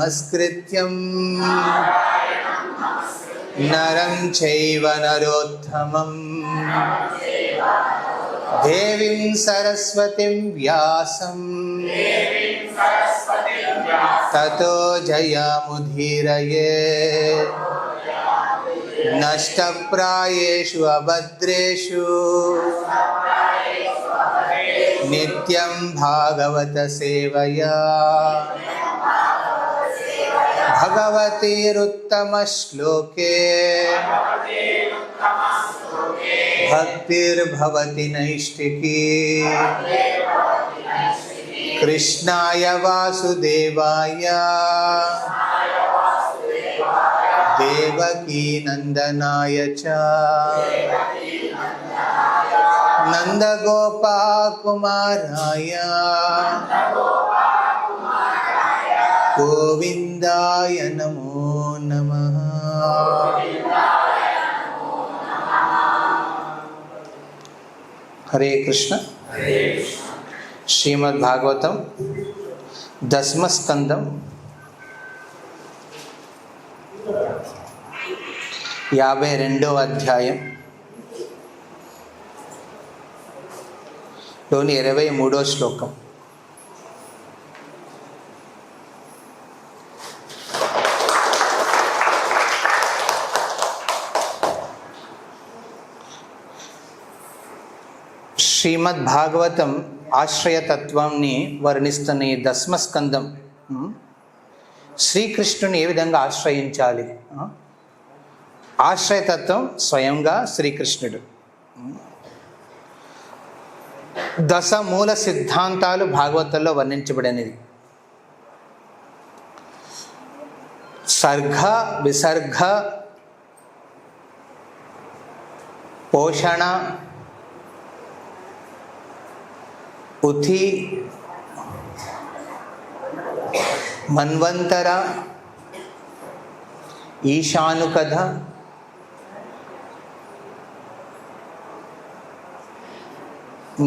నమస్కృత్యం నరం చైవ నరోత్తమం దేవీం సరస్వతిం వ్యాసం తతో జయముదీరయేత్. నష్టప్రాయేషు అభద్రేషు నిత్యం భాగవత సేవయా భగవతీరుత్తమ శ్లోకే భక్తిర్భవతి నైష్ఠికీ. కృష్ణాయ వాసుదేవాయ దేవకీ నందనాయ చ నందగోపకుమారాయ గోవిందాయ నమో నమః. హరే కృష్ణ. శ్రీమద్ భాగవతం దశమ స్కందం 52వ అధ్యాయం లోని 23వ శ్లోకం. శ్రీమద్ భాగవతం ఆశ్రయతత్వాన్ని వర్ణిస్తున్న ఈ దశమ స్కందం శ్రీకృష్ణుని ఏ విధంగా ఆశ్రయించాలి. ఆశ్రయతత్వం స్వయంగా శ్రీకృష్ణుడు. దశ మూల సిద్ధాంతాలు భాగవతంలో వర్ణించబడినది. సర్గ విసర్గ పోషణ ఉతి మన్వంతర ఈశానుకథ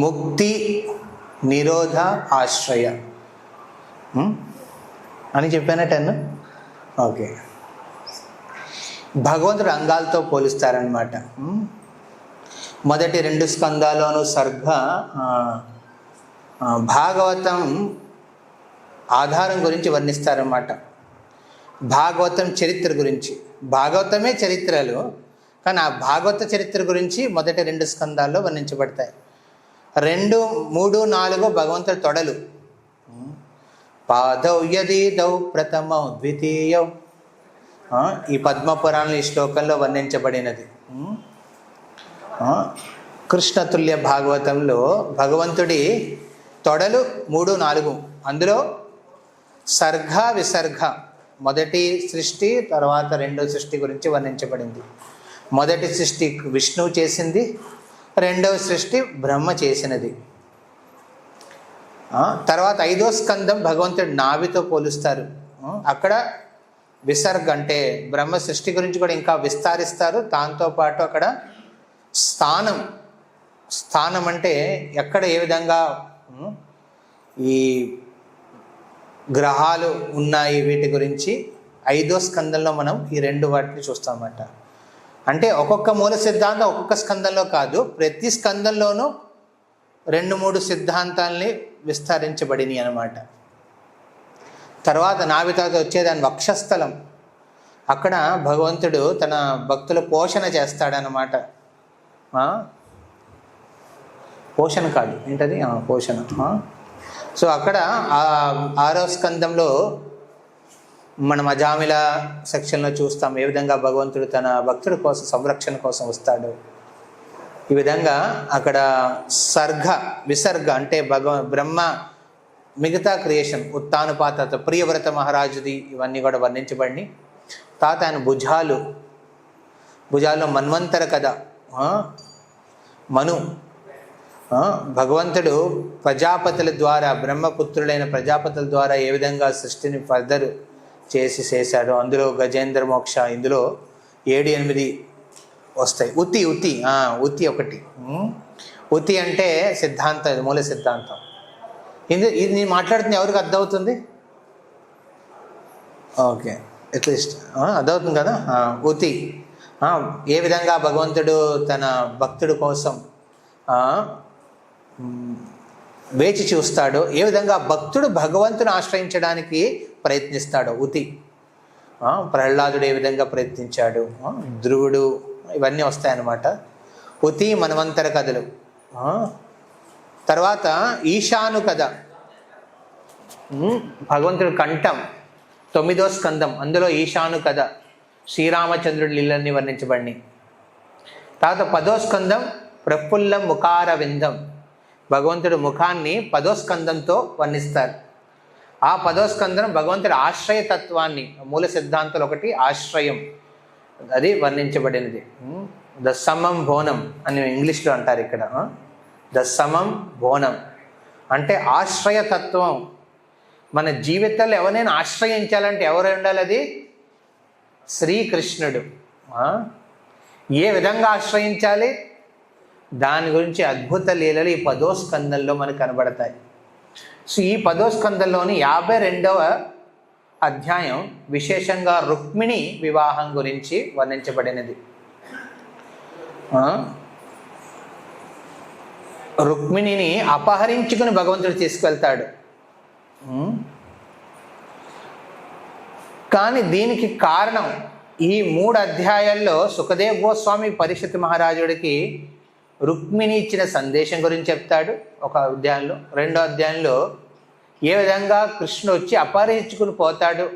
ముక్తి నిరోధ ఆశ్రయ అని చెప్పానటన్ను. ఓకే, భగవంతుడు అంగాలతో పోలుస్తారనమాట. మొదటి 2 స్కందాల్లోనూ సర్గ భాగవతం ఆధారం గురించి వర్ణిస్తారన్నమాట. భాగవతం చరిత్ర గురించి. భాగవతమే చరిత్రలు, కానీ ఆ భాగవత చరిత్ర గురించి మొదటి 2 స్కందాల్లో వర్ణించబడతాయి. 2, 3, 4 భగవంతుడి తొడలు. పాదౌ యదీదౌ ప్రథమౌ ద్వితీయౌ ఈ పద్మపురాణంలో ఈ శ్లోకంలో వర్ణించబడినది. కృష్ణతుల్య భాగవతంలో భగవంతుడి తొడలు 3, 4. అందులో సర్గ విసర్గ మొదటి సృష్టి తర్వాత 2వ సృష్టి గురించి వర్ణించబడింది. మొదటి సృష్టి విష్ణువు చేసింది, 2వ సృష్టి బ్రహ్మ చేసినది. తర్వాత 5వ స్కందం భగవంతుడి నాభితో పోలుస్తారు. అక్కడ విసర్గ అంటే బ్రహ్మ సృష్టి గురించి కూడా ఇంకా విస్తారిస్తారు. దాంతోపాటు అక్కడ స్థానం అంటే ఎక్కడ ఏ విధంగా ఈ గ్రహాలు ఉన్నాయి వీటి గురించి 5వ స్కందంలో మనం ఈ 2 వాటిని చూస్తామన్నమాట. అంటే ఒక్కొక్క మూల సిద్ధాంతం ఒక్కొక్క స్కందంలో కాదు, ప్రతి స్కందంలోనూ 2-3 సిద్ధాంతాలని విస్తరించబడినాయి అన్నమాట. తర్వాత నాభితాత వచ్చేదాని వక్షస్థలం. అక్కడ భగవంతుడు తన భక్తుల పోషణ చేస్తాడనమాట. పోషణ కాదు ఏంటది, పోషణ. సో అక్కడ 6వ స్కందంలో మనం అజామిల సెక్షన్లో చూస్తాం ఏ విధంగా భగవంతుడు తన భక్తుడి కోసం సంరక్షణ కోసం వస్తాడు. ఈ విధంగా అక్కడ సర్గ విసర్గ అంటే బ్రహ్మ మిగతా క్రియేషన్ ఉత్తానుపాత ప్రియవ్రత మహారాజుది ఇవన్నీ కూడా వర్ణించబడి, తాత ఆయన భుజాల్లో మన్వంతర కథ. మను భగవంతుడు ప్రజాపతుల ద్వారా బ్రహ్మపుత్రులైన ప్రజాపతుల ద్వారా ఏ విధంగా సృష్టిని ఫర్దర్ చేశాడు. అందులో గజేంద్ర మోక్ష, ఇందులో 7-8 వస్తాయి. ఉతి ఒకటి. ఉతి అంటే సిద్ధాంతం, ఇది మూల సిద్ధాంతం. ఇది నేను మాట్లాడుతుంది ఎవరికి అర్థమవుతుంది? ఓకే, అట్లీస్ట్ అదవుతుంది కదా. ఉతి ఏ విధంగా భగవంతుడు తన భక్తుడు కోసం వేచి చూస్తాడో, ఏ విధంగా భక్తుడు భగవంతుని ఆశ్రయించడానికి ప్రయత్నిస్తాడో. ఉతి ప్రహ్లాదుడు ఏ విధంగా ప్రయత్నించాడు, ధ్రువుడు, ఇవన్నీ వస్తాయన్నమాట. ఉతి మన్వంతర కథలు. తర్వాత ఈశాను కథ, భగవంతుడు కంఠం, 9వ స్కందం, అందులో ఈశాను కథ, శ్రీరామచంద్రుడి లీలన్నీ వర్ణించబడినాయి. తర్వాత 10వ స్కందం ప్రఫుల్లం ముఖార విందం, భగవంతుడు ముఖాన్ని 10వ స్కందంతో వర్ణిస్తారు. ఆ 10వ స్కందం భగవంతుడి ఆశ్రయతత్వాన్ని, మూల సిద్ధాంతాలు ఒకటి ఆశ్రయం, అది వర్ణించబడినది. ద సమం బోనం అని ఇంగ్లీష్లో అంటారు ఇక్కడ. ద సమం బోనం అంటే ఆశ్రయతత్వం. మన జీవితంలో ఎవరైనా ఆశ్రయించాలంటే ఎవరు ఉండాలి? అది శ్రీకృష్ణుడు. ఏ విధంగా ఆశ్రయించాలి, దాని గురించి అద్భుత లీలలు ఈ 10వ స్కందంలో మనకు కనబడతాయి. సో ఈ 10వ స్కందంలోని 52వ అధ్యాయం విశేషంగా రుక్మిణి వివాహం గురించి వర్ణించబడినది. రుక్మిణిని అపహరించుకుని భగవంతుడు తీసుకెళ్తాడు. కానీ దీనికి కారణం ఈ 3 అధ్యాయాల్లో సుఖదేవ్ గోస్వామి పరీక్షిత్ మహారాజుడికి రుక్మిణి ఇచ్చిన సందేశం గురించి చెప్తాడు ఒక అధ్యాయంలో. 2వ అధ్యాయంలో ఏ విధంగా కృష్ణుడు వచ్చి అపహరించుకుని పోతాడు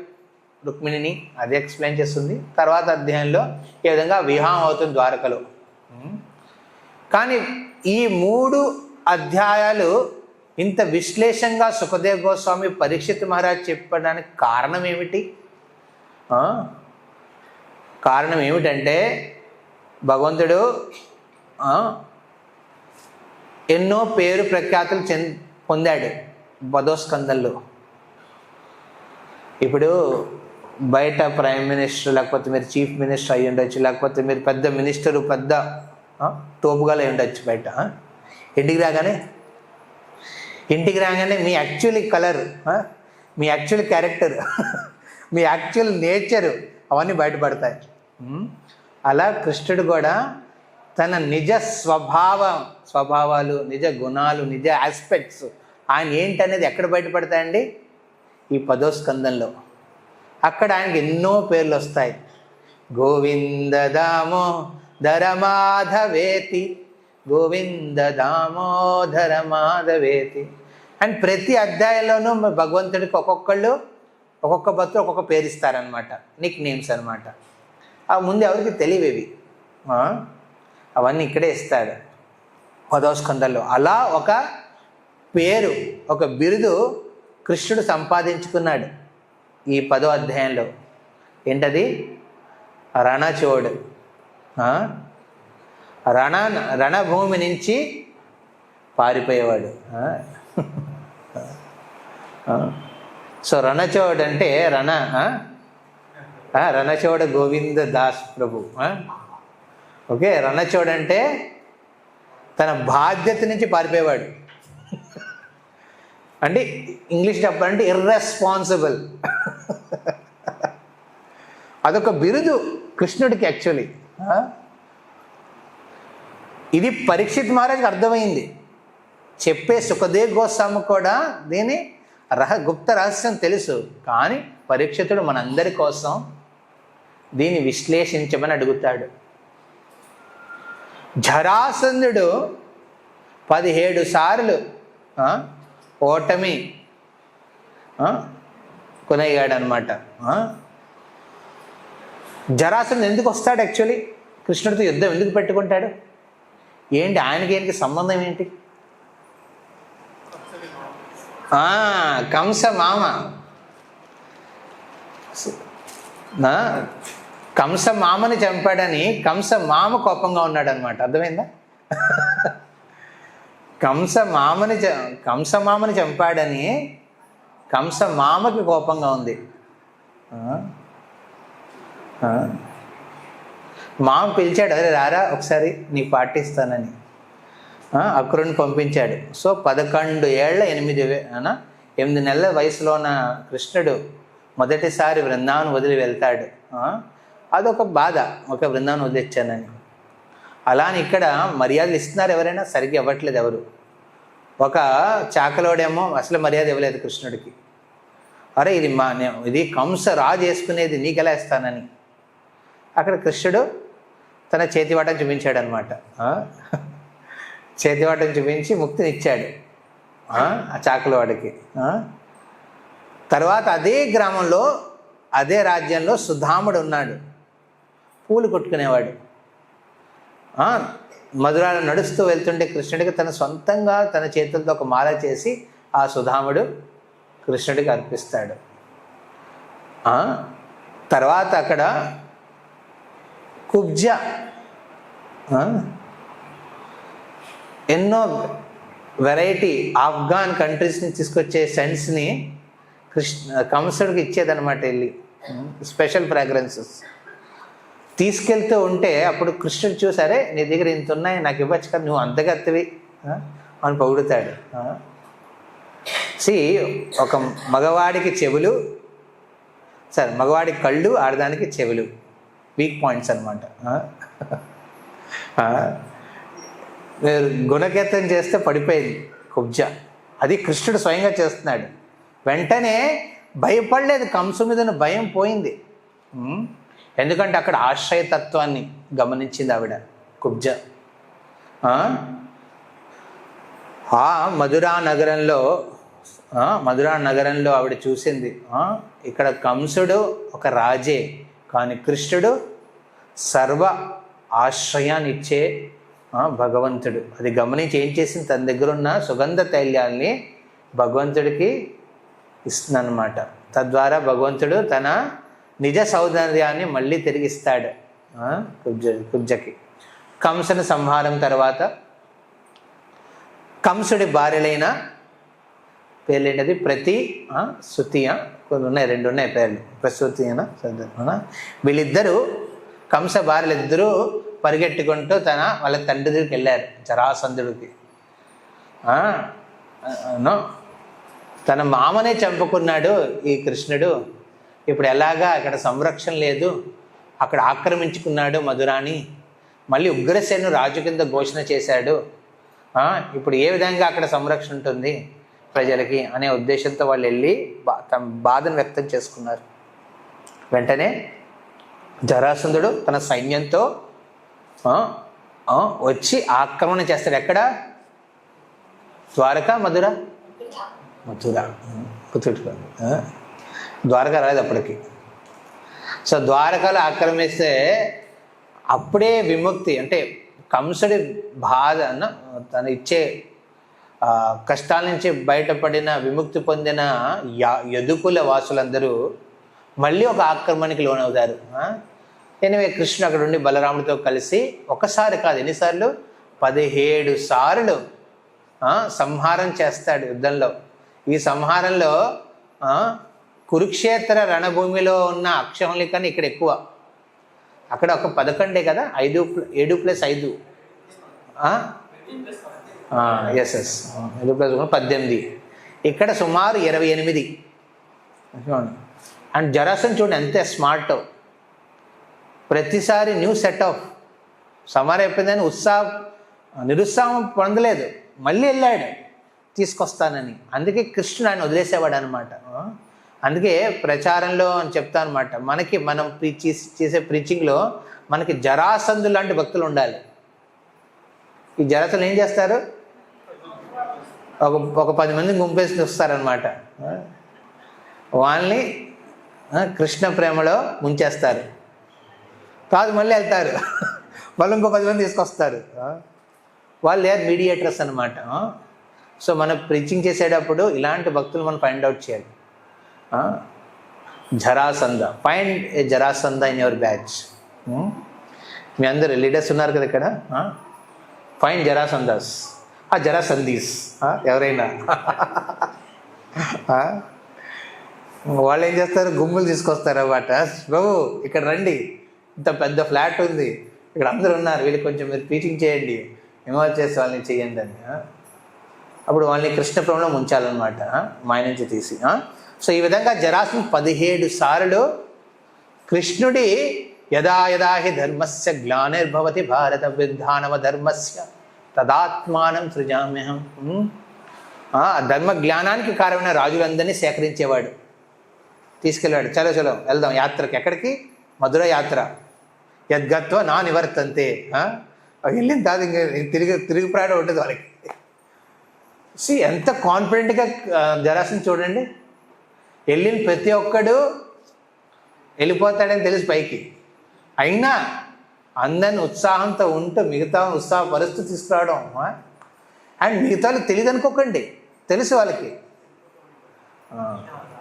రుక్మిణిని, అది ఎక్స్ప్లెయిన్ చేస్తుంది. తర్వాత అధ్యాయంలో ఏ విధంగా వివాహం అవుతుంది ద్వారకలో. కానీ ఈ 3 అధ్యాయాలు ఇంత విశ్లేషంగా సుఖదేవ్ గోస్వామి పరీక్షిత్ మహారాజ్ చెప్పడానికి కారణం ఏమిటి? కారణం ఏమిటంటే భగవంతుడు ఎన్నో పేరు ప్రఖ్యాతులు పొందాడు 10వ స్కందంలో. ఇప్పుడు బయట ప్రైమ్ మినిస్టర్, లేకపోతే మీరు చీఫ్ మినిస్టర్ అయ్యి ఉండొచ్చు, లేకపోతే మీరు పెద్ద మినిస్టరు, పెద్ద తోపుగాలు అయి ఉండొచ్చు. బయట ఇంటికి రాగానే మీ యాక్చువల్లీ కలర్, మీ యాక్చువల్ క్యారెక్టర్, మీ యాక్చువల్ నేచరు అవన్నీ బయటపడతాయి. అలా కృష్ణుడు కూడా తన నిజ స్వభావాలు, నిజ గుణాలు, నిజ ఆస్పెక్ట్స్ ఆయన ఏంటనేది ఎక్కడ బయటపడతాయండి? ఈ 10వ స్కందంలో. అక్కడ ఆయనకి ఎన్నో పేర్లు వస్తాయి. గోవింద దామోదర మాధవేతి, గోవింద దామోదర మాధవేతి. అండ్ ప్రతి అధ్యాయంలోనూ భగవంతుడికి ఒక్కొక్క భక్తులు ఒక్కొక్క పేరు ఇస్తారనమాట, నిక్ నేమ్స్ అనమాట. అవి ముందు ఎవరికి తెలియవేవి, అవన్నీ ఇక్కడే ఇస్తాడు 10వ స్కందంలో. అలా ఒక పేరు, ఒక బిరుదు కృష్ణుడు సంపాదించుకున్నాడు ఈ 10వ అధ్యాయంలో. ఏంటది? రణచోడు. రణభూమి నుంచి పారిపోయేవాడు. సో రణచోడు అంటే రణచోడ గోవింద దాస్ ప్రభు. ఓకే, రణచోడు అంటే తన బాధ్యత నుంచి పారిపోయేవాడు. అంటే ఇంగ్లీష్ చెప్పాలంటే ఇర్రెస్పాన్సిబుల్. అదొక బిరుదు కృష్ణుడికి యాక్చువల్లీ. ఇది పరీక్షిత్ మహారాజ్కి అర్థమైంది. చెప్పే సుఖదేవ్ గోస్వామి కూడా దీని గుప్త రహస్యం తెలుసు. కానీ పరీక్షితుడు మనందరి కోసం దీన్ని విశ్లేషించమని అడుగుతాడు. జరాసంధుడు 17 సార్లు ఓటమి కొనయ్యాడనమాట. జరాసంధుడు ఎందుకు వస్తాడు? యాక్చువల్లీ కృష్ణుడితో యుద్ధం ఎందుకు పెట్టుకుంటాడు? ఏంటి ఆయనకి సంబంధం ఏంటి? కంస మామ. కంస మామని చంపాడని కంస మామ కోపంగా ఉన్నాడు అనమాట. అర్థమైందా? కంస మామని చంపాడని కంస మామకి కోపంగా ఉంది. మామ పిలిచాడు, అరే రారా ఒకసారి నీకు పాటిస్తానని. అక్రూరుని పంపించాడు. సో 11 ఏళ్ల 8 నెలల వయసులో ఉన్న కృష్ణుడు మొదటిసారి బృందావనం వదిలి వెళ్తాడు. అదొక బాధ, ఒక బృందావనం వదిలిచ్చానని. అలానే ఇక్కడ మర్యాదలు ఇస్తున్నారు, ఎవరైనా సరిగ్గా ఇవ్వట్లేదు ఎవరు. ఒక చాకలోడేమో అసలు మర్యాద ఇవ్వలేదు కృష్ణుడికి. అరే ఇది కంస రాజు వేసుకునేది నీకెలా ఇస్తానని. అక్కడ కృష్ణుడు తన చేతివాటం చూపించాడు అనమాట. చేతివాటం చూపించి ముక్తినిచ్చాడు ఆ చాకలవాడికి. తర్వాత అదే గ్రామంలో అదే రాజ్యంలో సుధాముడు ఉన్నాడు, పూలు కొట్టుకునేవాడు. మధురాలో నడుస్తూ వెళ్తుంటే కృష్ణుడికి తన సొంతంగా తన చేతులతో ఒక మాల చేసి ఆ సుధాముడు కృష్ణుడికి అర్పిస్తాడు. తర్వాత అక్కడ కుబ్జ ఎన్నో వెరైటీ ఆఫ్ఘాన్ కంట్రీస్ని తీసుకొచ్చే సెంట్స్ని కంసుడికి ఇచ్చేదనమాట. వెళ్ళి స్పెషల్ ఫ్రాగ్రెన్సెస్ తీసుకెళ్తూ ఉంటే అప్పుడు కృష్ణుడు చూసారే నీ దగ్గర ఇంత ఉన్నాయి, నాకు ఇవ్వచ్చు కదా, నువ్వు అంతగత్తవి అని పొగుడుతాడు. ఒక మగవాడికి చెవులు, సరే మగవాడికి కళ్ళు, ఆడదానికి చెవులు, వీక్ పాయింట్స్ అనమాట. గుణకేతం చేస్తే పడిపోయింది కుబ్జ, అది కృష్ణుడు స్వయంగా చేస్తున్నాడు. వెంటనే భయపడలేదు, కంసు మీద భయం పోయింది. ఎందుకంటే అక్కడ ఆశ్రయతత్వాన్ని గమనించింది ఆవిడ కుబ్జ. మధురా నగరంలో ఆవిడ చూసింది, ఇక్కడ కంసుడు ఒక రాజే, కానీ కృష్ణుడు సర్వ ఆశ్రయాన్ని ఇచ్చే భగవంతుడు. అది గమనించి ఏం చేసింది, తన దగ్గర ఉన్న సుగంధ తైల్యాల్ని భగవంతుడికి ఇస్తుందన్నమాట. తద్వారా భగవంతుడు తన నిజ సౌందర్యాన్ని మళ్ళీ తిరిగిస్తాడు కుబ్జకి. కంసుని సంహారం తర్వాత కంసుడి భార్యలైన పేర్లేంటది, ప్రతి శృతియ, కొన్ని ఉన్నాయి, 2 ఉన్నాయి పేర్లు, ప్రసూతి వీళ్ళిద్దరూ కంస భార్యలిద్దరూ పరిగెట్టుకుంటూ వాళ్ళ తండ్రి దగ్గరికి వెళ్ళారు, జరాసంధుడికి. తన మామనే చంపుకున్నాడు ఈ కృష్ణుడు, ఇప్పుడు ఎలాగా, అక్కడ సంరక్షణ లేదు, అక్కడ ఆక్రమించుకున్నాడు మధురాని, మళ్ళీ ఉగ్రసేను రాజు కింద ఘోషణ చేశాడు, ఇప్పుడు ఏ విధంగా అక్కడ సంరక్షణ ఉంటుంది ప్రజలకి అనే ఉద్దేశంతో వాళ్ళు వెళ్ళి తమ బాధను వ్యక్తం చేసుకున్నారు. వెంటనే జరాసంధుడు తన సైన్యంతో వచ్చి ఆక్రమణ చేస్తాడు. ఎక్కడ? ద్వారకా, మధుర ద్వారకా రాలేదు అప్పటికి. సో ద్వారకాలో ఆక్రమిస్తే అప్పుడే విముక్తి, అంటే కంసుడి బాధ తను ఇచ్చే కష్టాల నుంచి బయటపడిన విముక్తి పొందిన యదుకుల వాసులందరూ మళ్ళీ ఒక ఆక్రమణకి లోనవుతారు. ఎనివే కృష్ణుడు అక్కడ ఉండి బలరాముడితో కలిసి ఒకసారి కాదు, ఎన్నిసార్లు, 17 సార్లు సంహారం చేస్తాడు యుద్ధంలో. ఈ సంహారంలో కురుక్షేత్ర రణభూమిలో ఉన్న అక్షౌహిణి కన్నా ఇక్కడ ఎక్కువ. అక్కడ ఒక 11 కదా, 7 + 5 ఎస్ 7 + 18, ఇక్కడ సుమారు 28. అండ్ జరాసంధుడు చూడండి ఎంత స్మార్ట్, ప్రతిసారి న్యూ సెట్ ఆఫ్ సంహారం అయిపోయిందని నిరుత్సాహం పొందలేదు, మళ్ళీ వెళ్ళాడు తీసుకొస్తానని. అందుకే కృష్ణుడు ఆయన వదిలేసేవాడు అనమాట. అందుకే ప్రచారంలో అని చెప్తా అనమాట, మనం చేసే ప్రీచింగ్లో మనకి జరాసంధు లాంటి భక్తులు ఉండాలి. ఈ జరాసంధులు ఏం చేస్తారు, ఒక 10 మందిని గుంపేసి వస్తారనమాట, వాళ్ళని కృష్ణ ప్రేమలో ముంచేస్తారు, కాదు మళ్ళీ వెళ్తారు, మళ్ళీ ఇంకో 10 మంది తీసుకొస్తారు. వాళ్ళు మీడియేటర్స్ అనమాట. సో మనం ప్రీచింగ్ చేసేటప్పుడు ఇలాంటి భక్తులు మనం ఫైండ్ అవుట్ చేయాలి. Jarasandha, find a Jarasandha in your batch. మీ అందరు లీడర్స్ ఉన్నారు కదా ఇక్కడ, ఫైండ్ జరాసంధస్, జరాసంధీస్ ఎవరైనా. వాళ్ళు ఏం చేస్తారు, గుమ్ములు తీసుకొస్తారు అన్నమాట. బాబు ఇక్కడ రండి, ఇంత పెద్ద ఫ్లాట్ ఉంది, ఇక్కడ అందరూ ఉన్నారు, వీళ్ళు కొంచెం మీరు టీచింగ్ చేయండి, ఇన్వాల్వ్ చేసి వాళ్ళని చేయండి అని. అప్పుడు వాళ్ళని కృష్ణ ప్రేమలో ముంచాలన్నమాట, మాయ నుంచి తీసి. సో ఈ విధంగా జరాసంధుడు 17 సార్లు కృష్ణుడి యదా యదా హి ధర్మస్య గ్లానిర్భవతి భారత విద్ధానవ ధర్మస్య తదాత్మానం సృజామ్యహం. ఆ ధర్మ జ్ఞానానికి కారణమైన రాజులందరినీ సేకరించేవాడు, తీసుకెళ్ళాడు. చలో చలో వెళ్దాం యాత్రకి. ఎక్కడికి? మధుర యాత్ర. యద్గత్వ నా నివర్తంతే. వెళ్ళిన తర్వాత ఇంకా తిరిగి ప్రయాణం ఉంటుంది వాళ్ళకి. ఎంత కాన్ఫిడెంట్గా జరాసంధుడు చూడండి. వెళ్ళిన ప్రతి ఒక్కడు వెళ్ళిపోతాడని తెలిసి పైకి, అయినా అందరిని ఉత్సాహంతో ఉంటూ మిగతా ఉత్సాహపరుస్తూ తీసుకురావడం. అండ్ మిగతా వాళ్ళకి తెలియదు అనుకోకండి, తెలుసు వాళ్ళకి,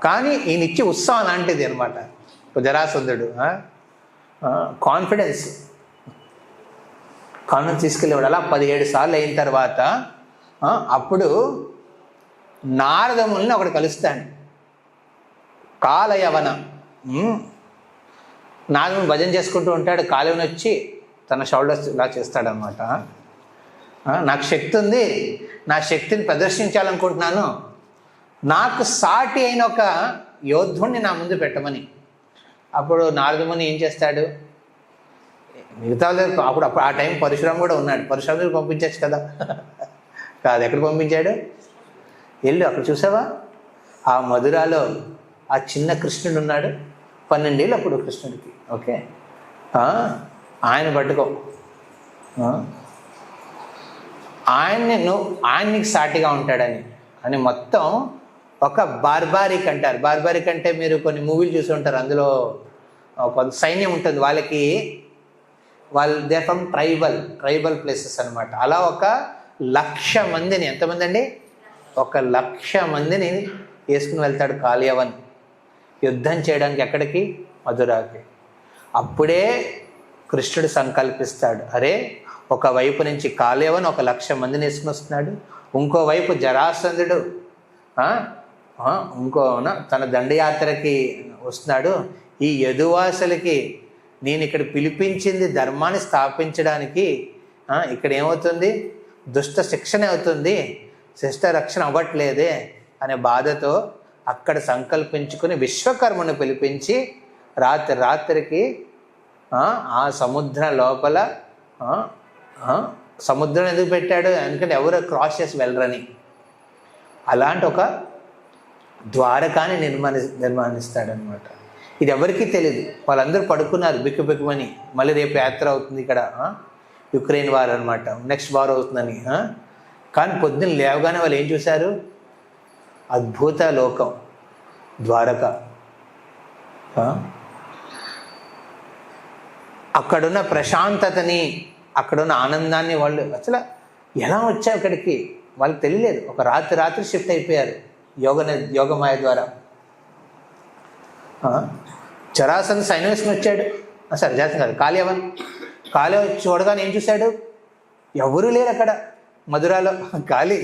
కానీ ఈయన ఇచ్చే ఉత్సాహం లాంటిది అనమాట జరాసంధుడు. కాన్ఫిడెన్స్ తీసుకెళ్ళేవాడు. అలా 17 సార్లు అయిన తర్వాత అప్పుడు నారదముల్ని ఒకడు కలుస్తాడు, కాలయవన. నారదముని భజన చేసుకుంటూ ఉంటాడు. కాలయవన వచ్చి తన షోల్డర్స్ ఇలా చేస్తాడనమాట. నాకు శక్తి ఉంది, నా శక్తిని ప్రదర్శించాలనుకుంటున్నాను, నాకు సాటి అయిన ఒక యోధుణ్ణి నా ముందు పెట్టమని. అప్పుడు నారదముని ఏం చేస్తాడు? మిగతా అప్పుడు ఆ టైం పరశురాము కూడా ఉన్నాడు. పరశురాముని పంపించచ్చు కదా, కాదు. ఎక్కడ పంపించాడు? వెళ్ళు అక్కడ చూసావా, ఆ మధురాలో ఆ చిన్న కృష్ణుడు ఉన్నాడు, 12 ఏళ్ళు అప్పుడు కృష్ణుడికి. ఓకే, ఆయన పట్టుకో, ఆయనకి సాటిగా ఉంటాడని అని మొత్తం ఒక బార్బారిక్ అంటారు. బార్బారిక్ అంటే మీరు కొన్ని మూవీలు చూసి ఉంటారు, అందులో కొంత సైన్యం ఉంటుంది వాళ్ళకి, దే ఫ్రమ్ ట్రైబల్ ప్లేసెస్ అనమాట. అలా 1,00,000 మందిని, ఎంతమంది అండి? 1,00,000 మందిని వేసుకుని వెళ్తాడు కాలయవన్ యుద్ధం చేయడానికి. ఎక్కడికి? మధురాకి. అప్పుడే కృష్ణుడు సంకల్పిస్తాడు, అరే ఒకవైపు నుంచి కాలయవన్ 1,00,000 మందిని వేసుకుని వస్తున్నాడు, ఇంకోవైపు జరాసంధుడు తన దండయాత్రకి వస్తున్నాడు. ఈ యదువాసులకి నేను ఇక్కడ పిలిపించింది ధర్మాన్ని స్థాపించడానికి, ఇక్కడ ఏమవుతుంది? దుష్ట శిక్షణ అవుతుంది, శిష్ట రక్షణ అవ్వట్లేదే అనే బాధతో అక్కడ సంకల్పించుకుని విశ్వకర్మను పిలిపించి రాత్రికి ఆ సముద్రం లోపల, సముద్రం ఎందుకు పెట్టాడు? ఎందుకంటే ఎవరు క్రాస్ చేసి వెళ్ళరని. అలాంటి ఒక ద్వారకాన్ని నిర్మాణిస్తాడనమాట. ఇది ఎవరికీ తెలియదు. వాళ్ళందరూ పడుకున్నారు బిక్కుమని. మళ్ళీ రేపు యాత్ర అవుతుంది ఇక్కడ, యుక్రెయిన్ వార్ అనమాట, నెక్స్ట్ వార్ అవుతుందని. కానీ పొద్దున్న లేవగానే వాళ్ళు ఏం చూశారు? అద్భుత లోకం ద్వారక. అక్కడున్న ప్రశాంతతని, అక్కడున్న ఆనందాన్ని వాళ్ళు అసలు ఎలా వచ్చారు అక్కడికి వాళ్ళకి తెలియలేదు. ఒక రాత్రి షిఫ్ట్ అయిపోయారు యోగమాయ ద్వారా. జరాసంధుడు సైన్యం వేసుకుని వచ్చాడు. సరే జరాసంధుడు కాదు, కాలయవన్ చూడగానే ఏం చూశాడు? ఎవరూ లేరు అక్కడ మధురాలో, ఖాళీ,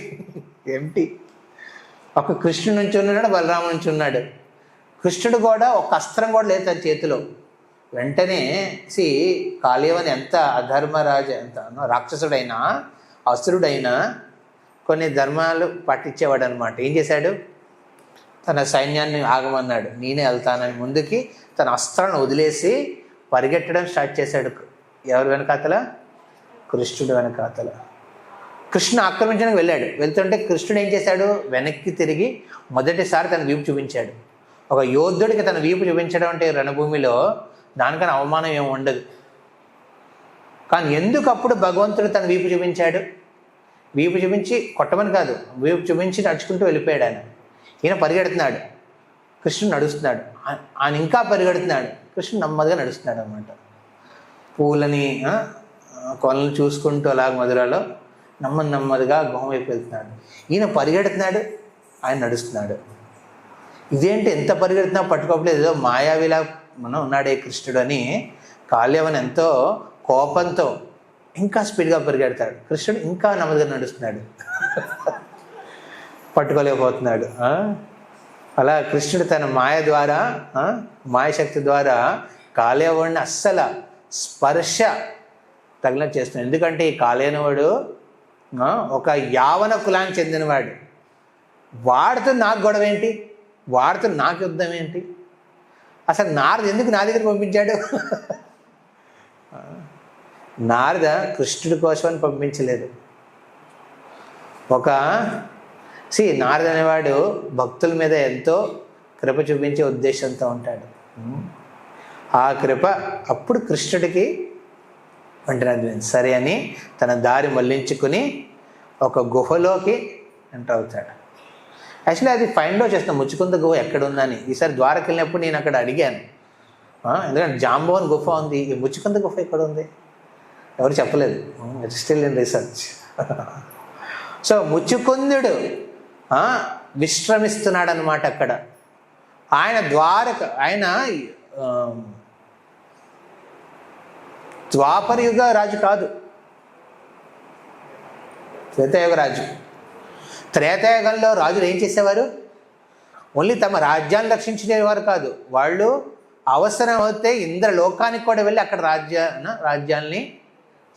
ఎంటీ. ఒక కృష్ణుడు నుంచి ఉన్నాడు, బలరాముడు నుంచి ఉన్నాడు. కృష్ణుడు కూడా ఒక అస్త్రం కూడా లేదు తన చేతిలో. వెంటనే కాలయవన్ ఎంత అధర్మరాజు, ఎంత రాక్షసుడైనా అసురుడైనా కొన్ని ధర్మాలు పట్టించేవాడు అనమాట. ఏం చేశాడు? తన సైన్యాన్ని ఆగమన్నాడు, నేనే వెళ్తానని ముందుకి తన అస్త్రాలను వదిలేసి పరిగెట్టడం స్టార్ట్ చేశాడు. ఎవరు వెనకాతల? కృష్ణుడు వెనకాతల. కృష్ణుడు ఆక్రమించడానికి వెళ్ళాడు. వెళ్తుంటే కృష్ణుడు ఏం చేశాడు? వెనక్కి తిరిగి మొదటిసారి తన వీపు చూపించాడు. ఒక యోధుడికి తన వీపు చూపించడం అంటే రణభూమిలో దానికన్నా అవమానం ఏమి ఉండదు. కానీ ఎందుకు అప్పుడు భగవంతుడు తన వీపు చూపించాడు? వీపు చూపించి కొట్టమని కాదు, వీపు చూపించి నడుచుకుంటూ వెళ్ళిపోయాడు ఆయన. ఈయన పరిగెడుతున్నాడు, కృష్ణుడు నడుస్తున్నాడు. ఆయన ఇంకా పరిగెడుతున్నాడు, కృష్ణుడు నెమ్మదిగా నడుస్తున్నాడు అనమాట. పూలని కొలను చూసుకుంటూ అలాగ మధురలో నెమ్మదిగా గుహం వైపు వెళ్తున్నాడు. ఈయన పరిగెడుతున్నాడు, ఆయన నడుస్తున్నాడు. ఇదేంటి ఎంత పరిగెడుతున్నా పట్టుకోవట్లేదు, ఏదో మాయావిలా మనం ఉన్నాడే కృష్ణుడు అని కాలయవన్ ఎంతో కోపంతో ఇంకా స్పీడ్గా పరిగెడతాడు. కృష్ణుడు ఇంకా నెమ్మదిగా నడుస్తున్నాడు, పట్టుకోలేకపోతున్నాడు. అలా కృష్ణుడు తన మాయ ద్వారా, మాయశక్తి ద్వారా కాలయవన్ని అస్సలు స్పర్శ తగిన చేస్తున్నాడు. ఎందుకంటే ఈ కాలయనవాడు ఒక యావన కులానికి చెందినవాడు. వాడితో నాకు గొడవ ఏంటి? వాడితో నాకు యుద్ధం ఏంటి? అసలు నారద ఎందుకు నా దగ్గర పంపించాడు? నారద కృష్ణుడి కోసమని పంపించలేదు. నారద అనేవాడు భక్తుల మీద ఎంతో కృప చూపించే ఉద్దేశంతో ఉంటాడు. ఆ కృప అప్పుడు కృష్ణుడికి వెంటనే సరే అని తన దారి మళ్లించుకుని ఒక గుహలోకి ఎంటర్ అవుతాడు. యాక్చువల్లీ అది ఫైండ్ అవుట్ చేస్తాను, ముచ్చుకుంద గుహ ఎక్కడ ఉందని. ఈసారి ద్వారకి వెళ్ళినప్పుడు నేను అక్కడ అడిగాను, ఎందుకంటే జాంబవన్ గుహ ఉంది, ఈ ముచ్చుకుంద గుహ ఎక్కడ ఉంది ఎవరు చెప్పలేదు. It's still in research. So ముచ్చుకుందుడు విశ్రమిస్తున్నాడు అనమాట అక్కడ. ఆయన ద్వాపరయుగ రాజు కాదు, త్రేతాయుగ రాజు. త్రేతాయుగంలో రాజులు ఏం చేసేవారు? ఓన్లీ తమ రాజ్యాన్ని రక్షించేవారు కాదు, వాళ్ళు అవసరం అవుతే ఇంద్రలోకానికి కూడా వెళ్ళి అక్కడ రాజ్యాల్ని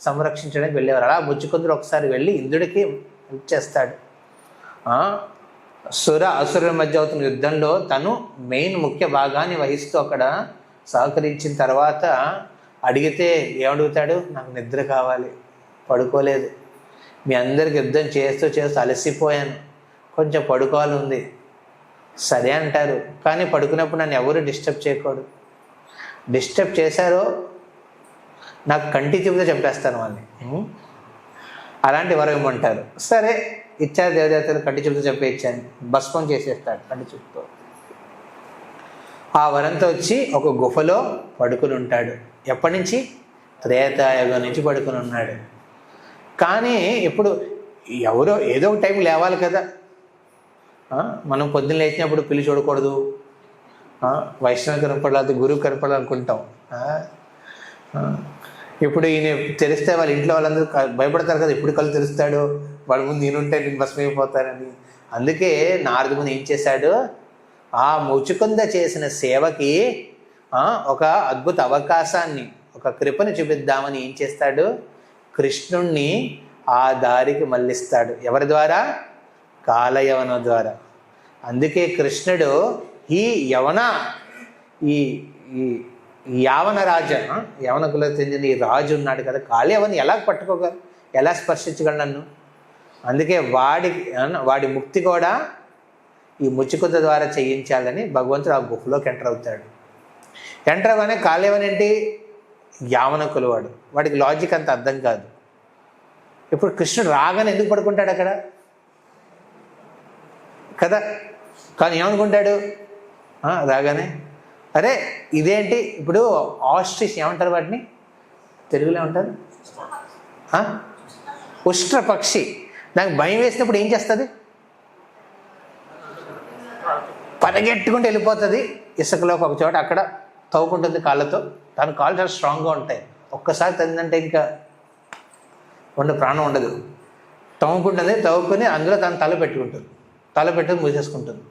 సంరక్షించడానికి వెళ్ళేవారు. అలా ముచ్చుకుందుడు ఒకసారి వెళ్ళి ఇంద్రుడికి హెల్ప్ చేస్తాడు. అసురుల మధ్య అవుతున్న యుద్ధంలో తను మెయిన్ ముఖ్య భాగాన్ని వహిస్తూ అక్కడ సహకరించిన తర్వాత అడిగితే ఏమడుగుతాడు? నాకు నిద్ర కావాలి, పడుకోలేదు, మీ అందరికి యుద్ధం చేస్తూ అలసిపోయాను, కొంచెం పడుకోవాలి ఉంది. సరే అంటారు, కానీ పడుకున్నప్పుడు నన్ను ఎవరు డిస్టర్బ్ చేయకూడదు. డిస్టర్బ్ చేశారో నాకు కంటి చూపుతో చంపేస్తాను వాళ్ళని, అలాంటి వరం ఇమ్మంటారు. సరే ఇచ్చారు దేవదేవతలు, కంటి చూపుతో చంపేయించాను, భస్మం చేసేస్తాడు కంటి చూపుతో. ఆ వరంతో వచ్చి ఒక గుహలో పడుకుని ఉంటాడు. ఎప్పటి నుంచి? త్రేతాయుగం నుంచి పడుకుని ఉన్నాడు. కానీ ఇప్పుడు ఎవరో ఏదో ఒక టైం లేవాలి కదా. మనం పొద్దున్న లేచినప్పుడు పిల్లి చూడకూడదు, వైష్ణవ కనపడాలి, గురువు కనపడాలనుకుంటాం. ఇప్పుడు ఈయన తెరిస్తే వాళ్ళ ఇంట్లో వాళ్ళందరూ భయపడతారు కదా, ఎప్పుడు కళ్ళు తెరుస్తాడు, వాడి ముందు నేనుంటే నేను భస్మైపోతానని. అందుకే నారద ముని ఏం చేశాడు? ఆ ముచ్చుకుంద చేసిన సేవకి ఒక అద్భుత అవకాశాన్ని, ఒక కృపని చూపిద్దామని ఏం చేస్తాడు? కృష్ణుణ్ణి ఆ దారికి మళ్ళిస్తాడు. ఎవరి ద్వారా? కాలయవన ద్వారా. అందుకే కృష్ణుడు ఈ యావన రాజ, యవన కులకు చెందిన ఈ రాజు ఉన్నాడు కదా, కాళయవని ఎలా పట్టుకోగలరు, ఎలా స్పర్శించగలరు నన్ను? అందుకే వాడి ముక్తి కూడా ఈ ముచ్చుకుంద ద్వారా చేయించాలని భగవంతుడు ఆ గుహలోకి ఎంటర్ అవుతాడు. ఎంటర్ అవగానే కాళయవన్ ఏంటి? యావన కులవాడు, వాడికి లాజిక్ అంత అర్థం కాదు. ఇప్పుడు కృష్ణుడు రాగానే ఎందుకు పడుకుంటాడు అక్కడ కదా? కానీ ఏమనుకుంటాడు రాగానే? అరే ఇదేంటి? ఇప్పుడు ఆస్ట్రిచ్ ఏమంటారు వాటిని తెలుగులో ఏమంటారు? ఉష్ట్ర పక్షి. నాకు భయం వేసినప్పుడు ఏం చేస్తుంది? పరిగెట్టుకుంటూ వెళ్ళిపోతుంది ఇసుకలోకి ఒక చోట, అక్కడ తవ్వుకుంటుంది కాళ్ళతో. తన కాళ్ళు చాలా స్ట్రాంగ్గా ఉంటాయి, ఒక్కసారి తిందంటే ఇంకా ప్రాణం ఉండదు. తవ్వుకుని అందులో తన తల పెట్టుకుని మూసేసుకుంటుంది.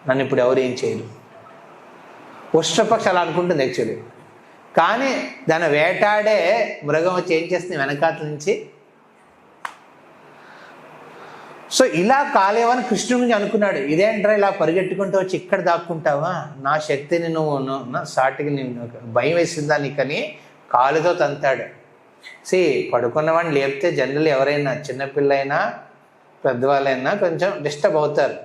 నన్ను ఇప్పుడు ఎవరు ఏం చేయరు. ఉష్ట్రపక్షి అలా అనుకుంటుంది యాక్చువల్లీ. కానీ దాన్ని వేటాడే మృగం వచ్చి ఏం చేస్తుంది? వెనకాతల నుంచి. సో ఇలా కాలేవని కృష్ణుడి నుంచి అనుకున్నాడు, ఇదేంట్రా ఇలా పరిగెట్టుకుంటూ వచ్చి ఇక్కడ దాక్కుంటావా, నా శక్తిని నువ్వు సాటికి భయం వేసిందా నీకని కాలుతో తంతాడు. పడుకున్నవాడిని లేపితే జనరల్ ఎవరైనా చిన్నపిల్లైనా పెద్దవాళ్ళైనా కొంచెం డిస్టర్బ్ అవుతారు.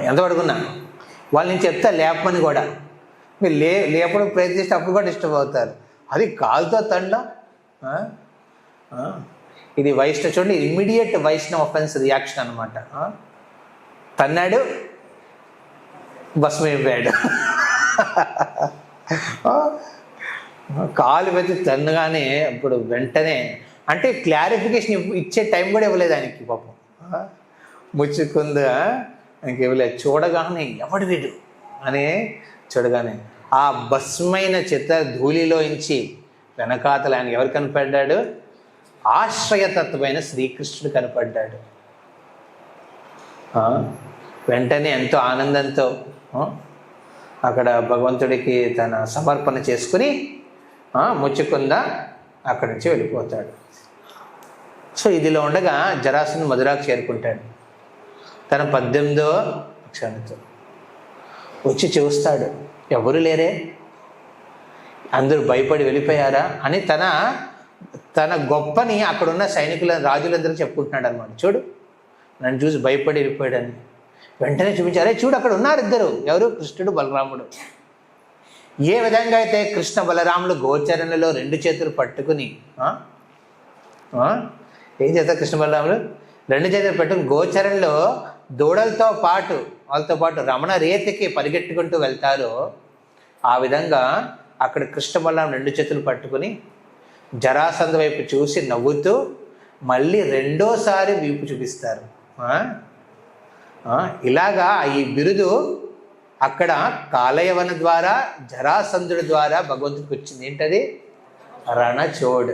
ఎంత పడుకున్నా వాళ్ళు నేను చెప్తా లేపమని కూడా, మీరు లేపడం ప్రయత్నిస్తే అప్పుడు కూడా డిస్టర్బ్ అవుతారు. అది కాలుతో తండం. ఇది వైష్ణవ, చూడండి, ఇమ్మీడియట్ వైష్ణవ అఫెన్స్ రియాక్షన్ అనమాట. తన్నాడు, భస్మైపోయాడు. కాలు పెట్టి తన్నగానే ఇప్పుడు వెంటనే, అంటే క్లారిఫికేషన్ ఇచ్చే టైం కూడా ఇవ్వలేదు ఆయనకి పాపం. ముచ్చుకుందా ఆయనకి ఇవ్వలేదు. చూడగానే ఎవడు వీడు అని చూడగానే ఆ భస్మైన చిత్త ధూళిలోంచి వెనకాతల ఆయన ఎవరు కనపడ్డాడు? ఆశ్రయతత్వమైన శ్రీకృష్ణుడు కనపడ్డాడు. వెంటనే ఎంతో ఆనందంతో అక్కడ భగవంతుడికి తన సమర్పణ చేసుకుని ముచ్చుకుంద అక్కడి నుంచి వెళ్ళిపోతాడు. సో ఇదిలో ఉండగా జరాసంధుడు మధురాకు చేరుకుంటాడు తన 18వ క్షణంతో. వచ్చి చూస్తాడు, ఎవరు లేరే, అందరూ భయపడి వెళ్ళిపోయారా అని తన గొప్పని అక్కడున్న సైనికుల రాజులందరికీ చెప్పుకుంటున్నాడు అనమాట. చూడు నన్ను చూసి భయపడి వెళ్ళిపోయాడని. వెంటనే చూపించారే, చూడు అక్కడ ఉన్నారు ఇద్దరు, ఎవరు, కృష్ణుడు బలరాముడు. ఏ విధంగా అయితే కృష్ణ బలరాములు గోచరణలో 2 చేతులు పట్టుకుని ఏం చేస్తారు, కృష్ణ బలరాములు 2 చేతులు పట్టుకుని గోచరణలో దూడలతో పాటు వాళ్ళతో పాటు రమణ రేతికి పరిగెట్టుకుంటూ వెళ్తారో ఆ విధంగా అక్కడ కృష్ణ బలరాములు 2 చేతులు పట్టుకుని జరాసంధ వైపు చూసి నవ్వుతూ మళ్ళీ 2వసారి వీపు చూపిస్తారు. ఇలాగా ఈ బిరుదు అక్కడ కాలయవన ద్వారా జరాసంధుడి ద్వారా భగవంతుడికి వచ్చింది. ఏంటది, రణచోడ్.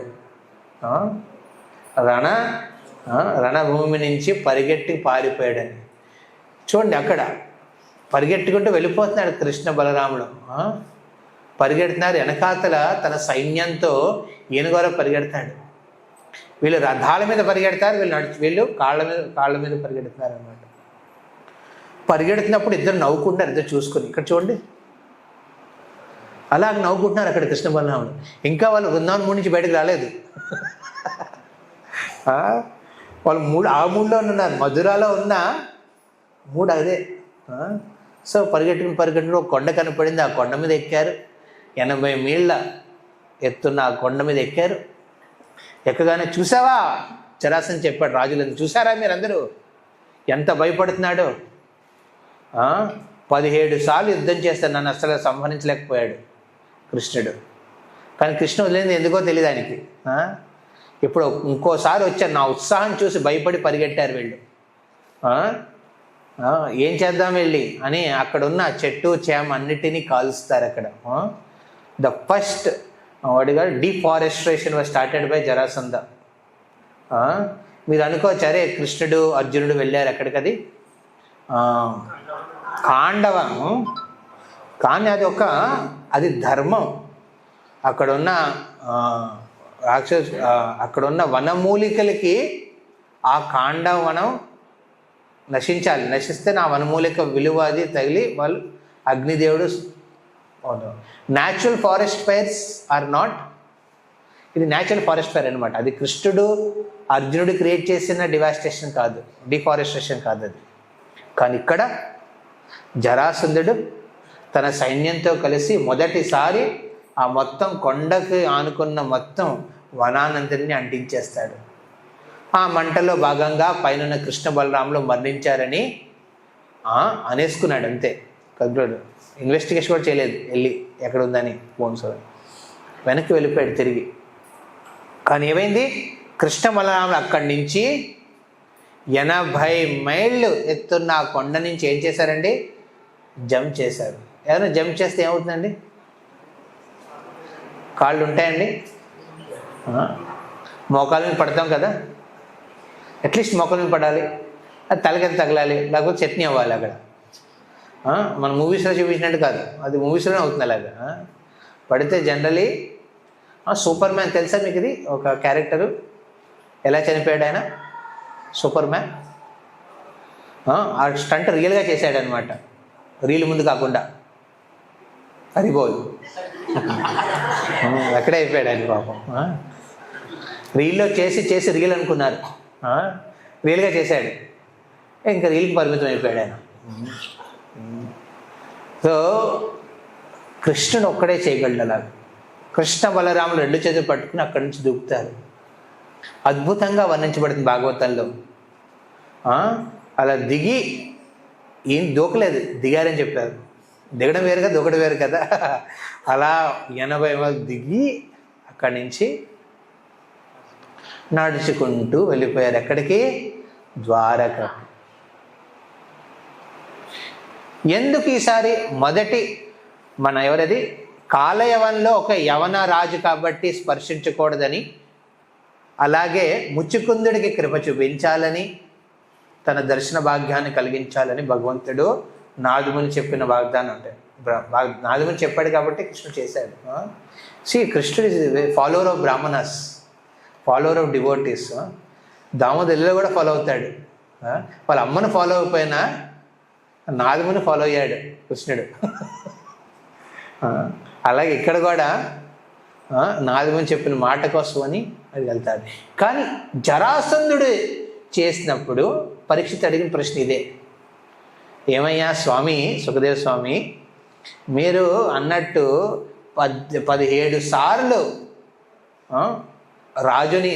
రణభూమి నుంచి పరిగెట్టి పారిపోయాడని. చూడండి అక్కడ పరిగెట్టుకుంటూ వెళ్ళిపోతున్నాడు కృష్ణ బలరాముడు. పరిగెడుతున్నారు, వెనకాతల తన సైన్యంతో ఏనుగోర పరిగెడతాడు. వీళ్ళు రథాల మీద పరిగెడతారు, వీళ్ళు కాళ్ళ మీద పరిగెడుతున్నారు అన్నమాట. పరిగెడుతున్నప్పుడు ఇద్దరు నవ్వుకుంటారు, ఇద్దరు చూసుకొని. ఇక్కడ చూడండి అలా నవ్వుకుంటున్నారు అక్కడ కృష్ణ బలరాముడు. ఇంకా వాళ్ళు బృందావనం మూడు నుంచి బయటకు రాలేదు. వాళ్ళు ఆ మూడులో ఉన్నారు, మధురాలో ఉన్న మూడు అదే. సో పరిగెట్టుకుని ఒక కొండ కనపడింది, ఆ కొండ మీద ఎక్కారు. 80 మీళ్ళ ఎత్తున్న ఆ కొండ మీద ఎక్కారు. ఎక్కగానే చూసావా, జరాసంధుడు చెప్పాడు రాజులందరూ, చూసారా మీరందరూ ఎంత భయపడుతున్నాడో. 17 సార్లు యుద్ధం చేస్తాను, నన్ను అసలు సంహరించలేకపోయాడు కృష్ణుడు. కానీ కృష్ణుడు వదిలేంది ఎందుకో తెలియదు ఆయనకి. ఇప్పుడు ఇంకోసారి వచ్చారు, నా ఉత్సాహం చూసి భయపడి పరిగెట్టారు వీళ్ళు. ఏం చేద్దాం వెళ్ళి అని అక్కడున్న చెట్టు చేమ అన్నిటినీ కాలుస్తారు అక్కడ. ద ఫస్ట్ వాడిగా deforestation was started by Jarasandha. మీరు అనుకోవచ్చు, అరే కృష్ణుడు అర్జునుడు వెళ్ళారు ఎక్కడికది కాండవం, కానీ అది ధర్మం. అక్కడున్న అక్కడున్న వనమూలికలకి ఆ కాండవనం నశించాలి. నశిస్తే నా వనమూలిక విలువ అది తగిలి వాళ్ళు అగ్నిదేవుడు. Natural forest fires are not, ఇది న్యాచురల్ ఫారెస్ట్ ఫైర్ అనమాట. అది కృష్ణుడు అర్జునుడు క్రియేట్ చేసిన డివాస్టేషన్ కాదు, డిఫారెస్టేషన్ కాదు అది. కానీ ఇక్కడ జరాసంధుడు తన సైన్యంతో కలిసి మొదటిసారి ఆ మొత్తం కొండకి ఆనుకున్న మొత్తం వనానంతరిని అంటించేస్తాడు. ఆ మంటలో భాగంగా పైన కృష్ణ బలరాములు మరణించారని అనేసుకున్నాడు అంతే. కగ్రుడు ఇన్వెస్టిగేషన్ కూడా చేయలేదు, వెళ్ళి ఎక్కడ ఉందని ఫోన్స్ వెనక్కి వెళ్ళిపోయాడు తిరిగి. కానీ ఏమైంది, కృష్ణ బలరాములు అక్కడి నుంచి 80 మైళ్ళు ఎత్తున్న ఆ కొండ నుంచి ఏం చేశారండి, జంప్ చేశారు. ఏదైనా జంప్ చేస్తే ఏమవుతుందండి, కాళ్ళు ఉంటాయండి, మోకాళ్ళ మీద పడతాం కదా, అట్లీస్ట్ మోకాళ్ళ మీద పడాలి, అది తలకెత్తి తగలాలి, లేకపోతే చట్నీ అవ్వాలి అక్కడ. మన మూవీస్లో చూపించినట్టు కాదు, అది మూవీస్లోనే అవుతుంది అలాగా. పడితే జనరలీ సూపర్ మ్యాన్ తెలుసా మీకు, ఇది ఒక క్యారెక్టరు ఎలా చనిపోయాడు ఆయన, సూపర్ మ్యాన్. ఆ స్టంట్ రియల్గా చేశాడనమాట, రీల్ ముందు కాకుండా. హరిబోల్ అక్కడే అయిపోయాడు ఆయన పాపం. రీల్లో చేసి రీల్ అనుకున్నారు, రియల్గా చేశాడు, ఇంకా రీల్కి పరిమితం అయిపోయాడు ఆయన. సో కృష్ణుడు ఒక్కడే చేయగలడు అలా. కృష్ణ బలరాములు 2 చేతులు పట్టుకుని అక్కడి నుంచి దూకుతారు. అద్భుతంగా వర్ణించబడుతుంది భాగవతంలో. అలా దిగి ఏం దూకలేదు, దిగారని చెప్పారు. దిగడం వేరుగా దూకడం వేరు కదా. అలా 80 మైళ్ళు దిగి అక్కడి నుంచి నడుచుకుంటూ వెళ్ళిపోయారు. ఎక్కడికి, ద్వారక. ఎందుకు ఈసారి మొదటి మన ఎవరది కాలయవన్లో ఒక యవన రాజు కాబట్టి స్పర్శించకూడదని, అలాగే ముచ్చుకుందుడికి కృప చూపించాలని, తన దర్శన భాగ్యాన్ని కలిగించాలని భగవంతుడు నారదుముని చెప్పిన వాగ్దానం. అంటే నారదుముని చెప్పాడు కాబట్టి కృష్ణుడు చేశాడు. కృష్ణుడు is follower of Brahmanas, follower of devotees. దామోదరులో కూడా ఫాలో అవుతాడు. వాళ్ళ అమ్మను ఫాలో అయిపోయినా నాదముని ఫాలో అయ్యాడు కృష్ణుడు. అలాగే ఇక్కడ కూడా నాదముని చెప్పిన మాట కోసం అని అది వెళ్తాడు. కానీ జరాసంధుడు చేసినప్పుడు పరీక్షిత్ అడిగిన ప్రశ్న ఇదే, ఏమయ్యా స్వామి, సుఖదేవ స్వామి, మీరు అన్నట్టు 17 సార్లు రాజుని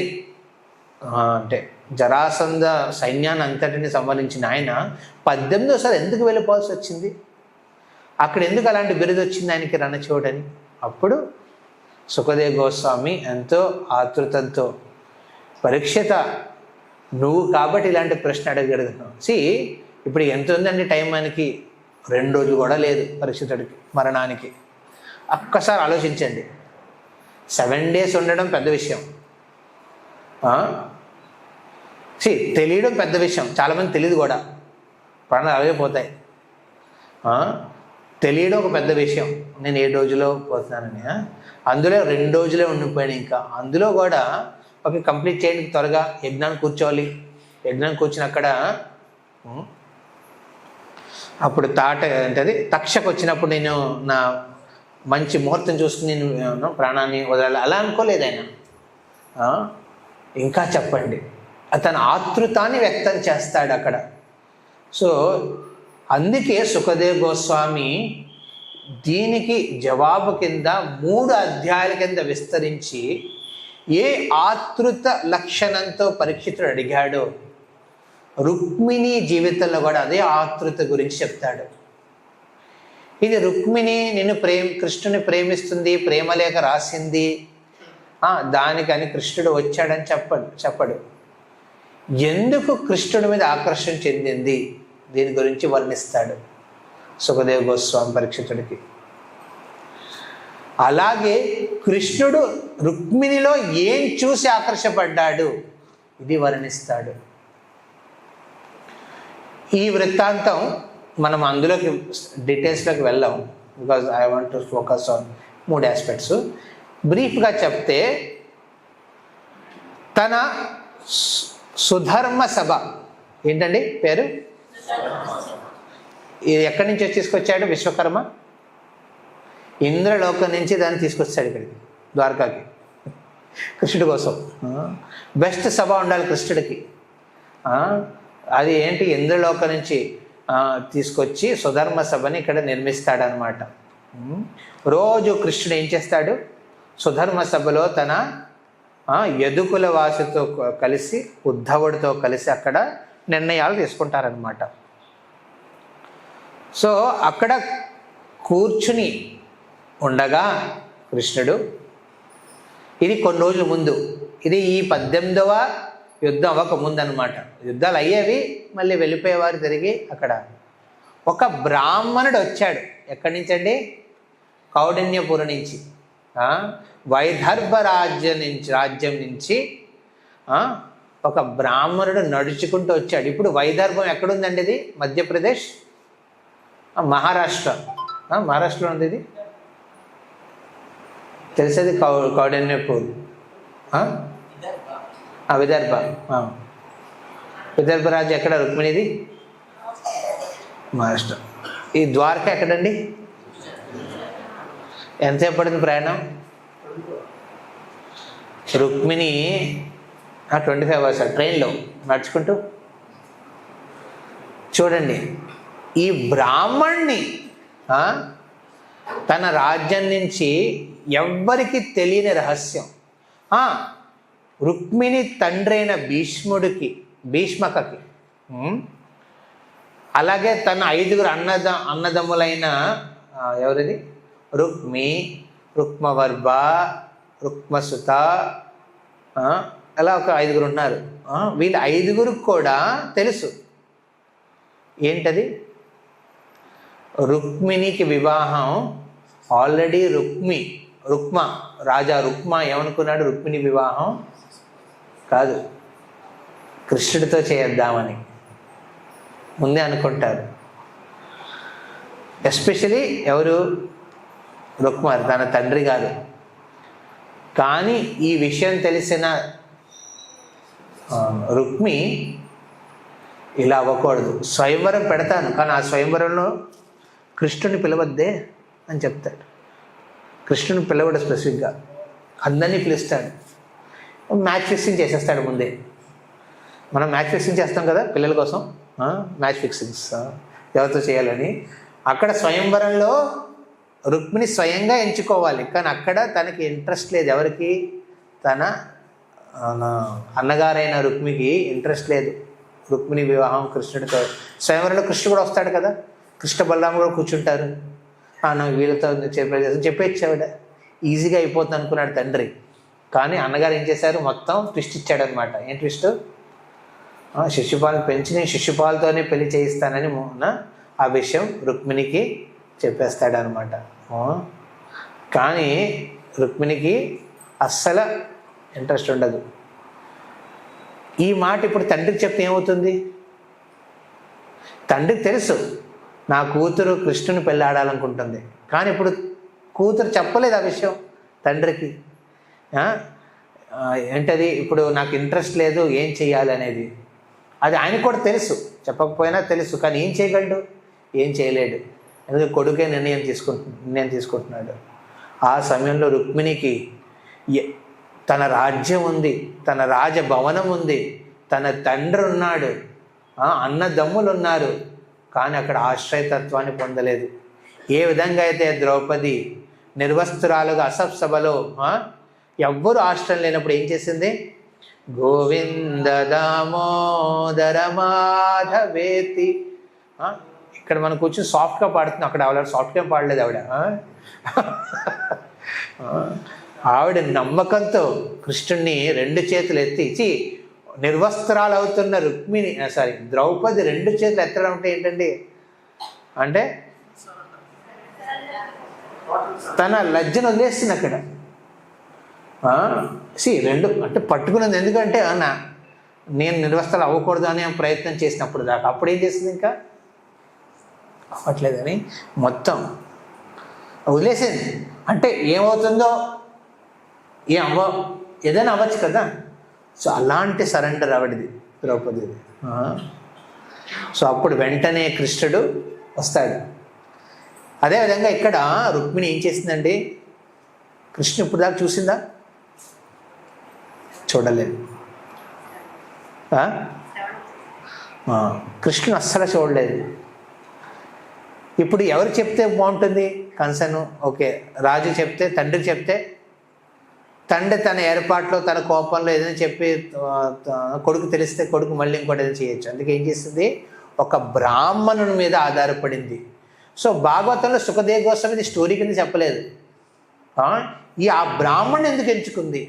అంటే జరాసంధ సైన్యాన్ని అంతటిని సంహరించిన ఆయన 18సారి ఎందుకు వెళ్ళిపోవాల్సి వచ్చింది? అక్కడ ఎందుకు అలాంటి బిరుదు వచ్చింది ఆయనకి రణచోడని? అప్పుడు సుఖదేవ గోస్వామి ఎంతో ఆతృతంతో, పరీక్షిత నువ్వు కాబట్టి ఇలాంటి ప్రశ్న అడగగలుగుతున్నావు. ఇప్పుడు ఎంత ఉందండి టైం? మనకి 2 రోజులు కూడా లేదు పరీక్షితుడికి మరణానికి. ఒక్కసారి ఆలోచించండి. 7 days ఉండడం పెద్ద విషయం, తెలియడం పెద్ద విషయం. చాలామంది తెలియదు కూడా, ప్రాణాలు అలాగే పోతాయి. తెలియడం ఒక పెద్ద విషయం, నేను 7 రోజుల్లో పోతున్నానని. అందులో 2 రోజులే ఉండిపోయాను. ఇంకా అందులో కూడా ఓకే కంప్లీట్ చేయండి త్వరగా, యజ్ఞాన్ని కూర్చోవాలి. యజ్ఞాన్ని కూర్చుని అక్కడ అప్పుడు అంటే తక్షకు వచ్చినప్పుడు నేను నా మంచి ముహూర్తం చూసుకుని నేను ప్రాణాన్ని వదలాలి అలా అనుకోలేదు ఆయన. ఇంకా చెప్పండి, అతను ఆతృతాన్ని వ్యక్తం చేస్తాడు అక్కడ. సో అందుకే సుఖదేవ్ గోస్వామి దీనికి జవాబు కింద 3 అధ్యాయాల కింద విస్తరించి ఏ ఆతృత లక్షణంతో పరీక్షితుడు అడిగాడో రుక్మిణి జీవితంలో కూడా అదే ఆతృత గురించి చెప్తాడు. ఇది రుక్మిణి నిన్ను కృష్ణుని ప్రేమిస్తుంది, ప్రేమలేఖ రాసింది, దానికని కృష్ణుడు వచ్చాడని చెప్పడు. ఎందుకు కృష్ణుడి మీద ఆకర్షణ చెందింది దీని గురించి వర్ణిస్తాడు సుఖదేవ్ గోస్వామి పరీక్షితుడికి. అలాగే కృష్ణుడు రుక్మిణిలో ఏం చూసి ఆకర్షపడ్డాడు ఇది వర్ణిస్తాడు. ఈ వృత్తాంతం మనం అందులోకి డీటెయిల్స్లోకి వెళ్ళాం, because I want to focus on 3 aspects. బ్రీఫ్గా చెప్తే, తన సుధర్మ సభ ఏంటండి పేరు, ఇది ఎక్కడి నుంచి తీసుకొచ్చాడు? విశ్వకర్మ ఇంద్రలోకం నుంచి దాన్ని తీసుకొచ్చాడు ఇక్కడికి, ద్వారకాకి, కృష్ణుడి కోసం. బెస్ట్ సభ ఉండాలి కృష్ణుడికి. అది ఏంటి? ఇంద్రలోకం నుంచి తీసుకొచ్చి సుధర్మ సభని ఇక్కడ నిర్మిస్తాడనమాట. రోజు కృష్ణుడు ఏం చేస్తాడు? సుధర్మ సభలో తన యదుకుల వాసితో కలిసి, ఉద్ధవుడితో కలిసి అక్కడ నిర్ణయాలు తీసుకుంటారనమాట. సో అక్కడ కూర్చుని ఉండగా కృష్ణుడు, ఇది కొన్ని రోజుల ముందు, ఇది ఈ 18వ యుద్ధం అవ్వక ముందు అనమాట. యుద్ధాలు అయ్యేవి, మళ్ళీ వెళ్ళిపోయేవారు తిరిగి. అక్కడ ఒక బ్రాహ్మణుడు వచ్చాడు. ఎక్కడి నుంచి అండి? కౌండిన్యపురం నుంచి, వైదర్భ రాజ్యం నుంచి ఒక బ్రాహ్మణుడు నడుచుకుంటూ వచ్చాడు. ఇప్పుడు వైదర్భం ఎక్కడుందండి? ఇది మధ్యప్రదేశ్, మహారాష్ట్ర. మహారాష్ట్రలో ఉంది ఇది, తెలిసేది కౌండిన్యపూర్, విదర్భ. విదర్భ రాజ్యం ఎక్కడ? రుక్మిణిది మహారాష్ట్ర. ఈ ద్వారక ఎక్కడండి? ఎంతసేపు పడింది ప్రయాణం? రుక్మిణి 25 hours ట్రైన్లో నడుచుకుంటూ. చూడండి, ఈ బ్రాహ్మణ్ణి తన రాజ్యం నుంచి ఎవ్వరికి తెలియని రహస్యం, రుక్మిణి తండ్రైన భీష్మకకి, అలాగే తన 5 అన్నదమ్ములైన ఎవరిది? రుక్మవర్భ, రుక్మసుత, అలా ఒక 5 ఉన్నారు. వీళ్ళ 5 కూడా తెలుసు. ఏంటది? రుక్మిణికి వివాహం ఆల్రెడీ రుక్మ రాజా రుక్మ ఏమనుకున్నాడు? రుక్మిణి వివాహం కాదు, కృష్ణుడితో చేద్దామని ముందే అనుకుంటారు. ఎస్పెషలీ ఎవరు? రుక్మ, తన తండ్రి కాదు. కానీ ఈ విషయం తెలిసిన రుక్మి ఇలా అవ్వకూడదు, స్వయంవరం పెడతాను కానీ ఆ స్వయంవరంలో కృష్ణుని పిలవద్దే అని చెప్తాడు. కృష్ణుని పిలవడు స్పెసిఫిక్గా, అందరినీ పిలుస్తాడు. మ్యాచ్ ఫిక్సింగ్ చేసేస్తాడు ముందే. మనం మ్యాచ్ ఫిక్సింగ్ చేస్తాం కదా పిల్లల కోసం, మ్యాచ్ ఫిక్సింగ్స్ ఎవరితో చేయాలని. అక్కడ స్వయంవరంలో రుక్మిణి స్వయంగా ఎంచుకోవాలి, కానీ అక్కడ తనకి ఇంట్రెస్ట్ లేదు. ఎవరికి? తన అన్నగారైన రుక్మికి ఇంట్రెస్ట్ లేదు రుక్మిణి వివాహం కృష్ణుడితో. స్వయంవరంలో కృష్ణుడు కూడా వస్తాడు కదా, కృష్ణ బలరాముడు కూడా కూర్చుంటారు. నాకు వీళ్ళతో చెప్పేచ్చావిడ, ఈజీగా అయిపోతుంది అనుకున్నాడు తండ్రి. కానీ అన్నగారు ఏం చేశారు, మొత్తం ట్విస్ట్ ఇచ్చాడనమాట. ఏం ట్విస్ట్? శిశుపాలు పెంచి నేను శిశుపాలతోనే పెళ్లి చేయిస్తానని ఆ విషయం రుక్మిణికి చెప్పేస్తాడనమాట. కానీ రుక్మిణికి అస్సలు ఇంట్రెస్ట్ ఉండదు. ఈ మాట ఇప్పుడు తండ్రికి చెప్తే ఏమవుతుంది? తండ్రికి తెలుసు నా కూతురు కృష్ణుని పెళ్ళాడాలనుకుంటుంది, కానీ ఇప్పుడు కూతురు చెప్పలేదు ఆ విషయం తండ్రికి. ఏంటది? ఇప్పుడు నాకు ఇంట్రెస్ట్ లేదు, ఏం చెయ్యాలి అనేది. అది ఆయనకు కూడా తెలుసు, చెప్పకపోయినా తెలుసు. కానీ ఏం చేయగలడు? ఏం చేయలేడు. ఎందుకంటే కొడుకే నిర్ణయం తీసుకుంటున్నాడు. ఆ సమయంలో రుక్మిణికి తన రాజ్యం ఉంది, తన రాజభవనం ఉంది, తన తండ్రి ఉన్నాడు, అన్నదమ్ములు ఉన్నారు, కానీ అక్కడ ఆశ్రయతత్వాన్ని పొందలేదు. ఏ విధంగా అయితే ద్రౌపది నిర్వస్త్రాలుగా అసభలో ఎవ్వరు ఆశ్రయం లేనప్పుడు ఏం చేసింది? గోవింద దామోదర మాధవేతి. ఇక్కడ మనం కూర్చొని సాఫ్ట్గా పాడుతున్నాం, అక్కడ ఆవిడ సాఫ్ట్గా పాడలేదు. ఆవిడ నమ్మకంతో కృష్ణుణ్ణి 2 చేతులు ఎత్తి నిర్వస్త్రాలు అవుతున్న ద్రౌపది 2 చేతులు ఎత్తడం అంటే ఏంటండి? అంటే తన లజ్జను వదిలేస్తుంది అక్కడ. 2 అంటే పట్టుకున్నది. ఎందుకంటే నేను నిర్వస్త్రాలు అవ్వకూడదు అనే ప్రయత్నం చేసినప్పుడు దాకా. అప్పుడు ఏం చేస్తుంది? ఇంకా అవ్వట్లేదని మొత్తం వదిలేసింది. అంటే ఏమవుతుందో ఏదైనా అవ్వచ్చు కదా. సో అలాంటి సరెండర్ ఆవిడది, ద్రౌపదిది. సో అప్పుడు వెంటనే కృష్ణుడు వస్తాడు. అదేవిధంగా ఇక్కడ రుక్మిణి ఏం చేసిందండి? కృష్ణుడు ఇప్పుడు దాకా చూసిందా? చూడలేదు. కృష్ణుడు అస్సలు చూడలేదు. ఇప్పుడు ఎవరు చెప్తే బాగుంటుంది? కంసను ఓకే, రాజు చెప్తే, తండ్రికి చెప్తే, తండ్రి తన ఏర్పాట్లో తన కోపంలో ఏదైనా చెప్పి కొడుకు తెలిస్తే కొడుకు మళ్ళీ ఇంకోటి ఏదైనా చేయొచ్చు. అందుకే ఏం చేస్తుంది? ఒక బ్రాహ్మణుని మీద ఆధారపడింది. సో భాగవతంలో సుఖదేవ గోస్వామి ఇది స్టోరీ కింద చెప్పలేదు. ఆ బ్రాహ్మణుని ఎందుకు ఎంచుకుంది?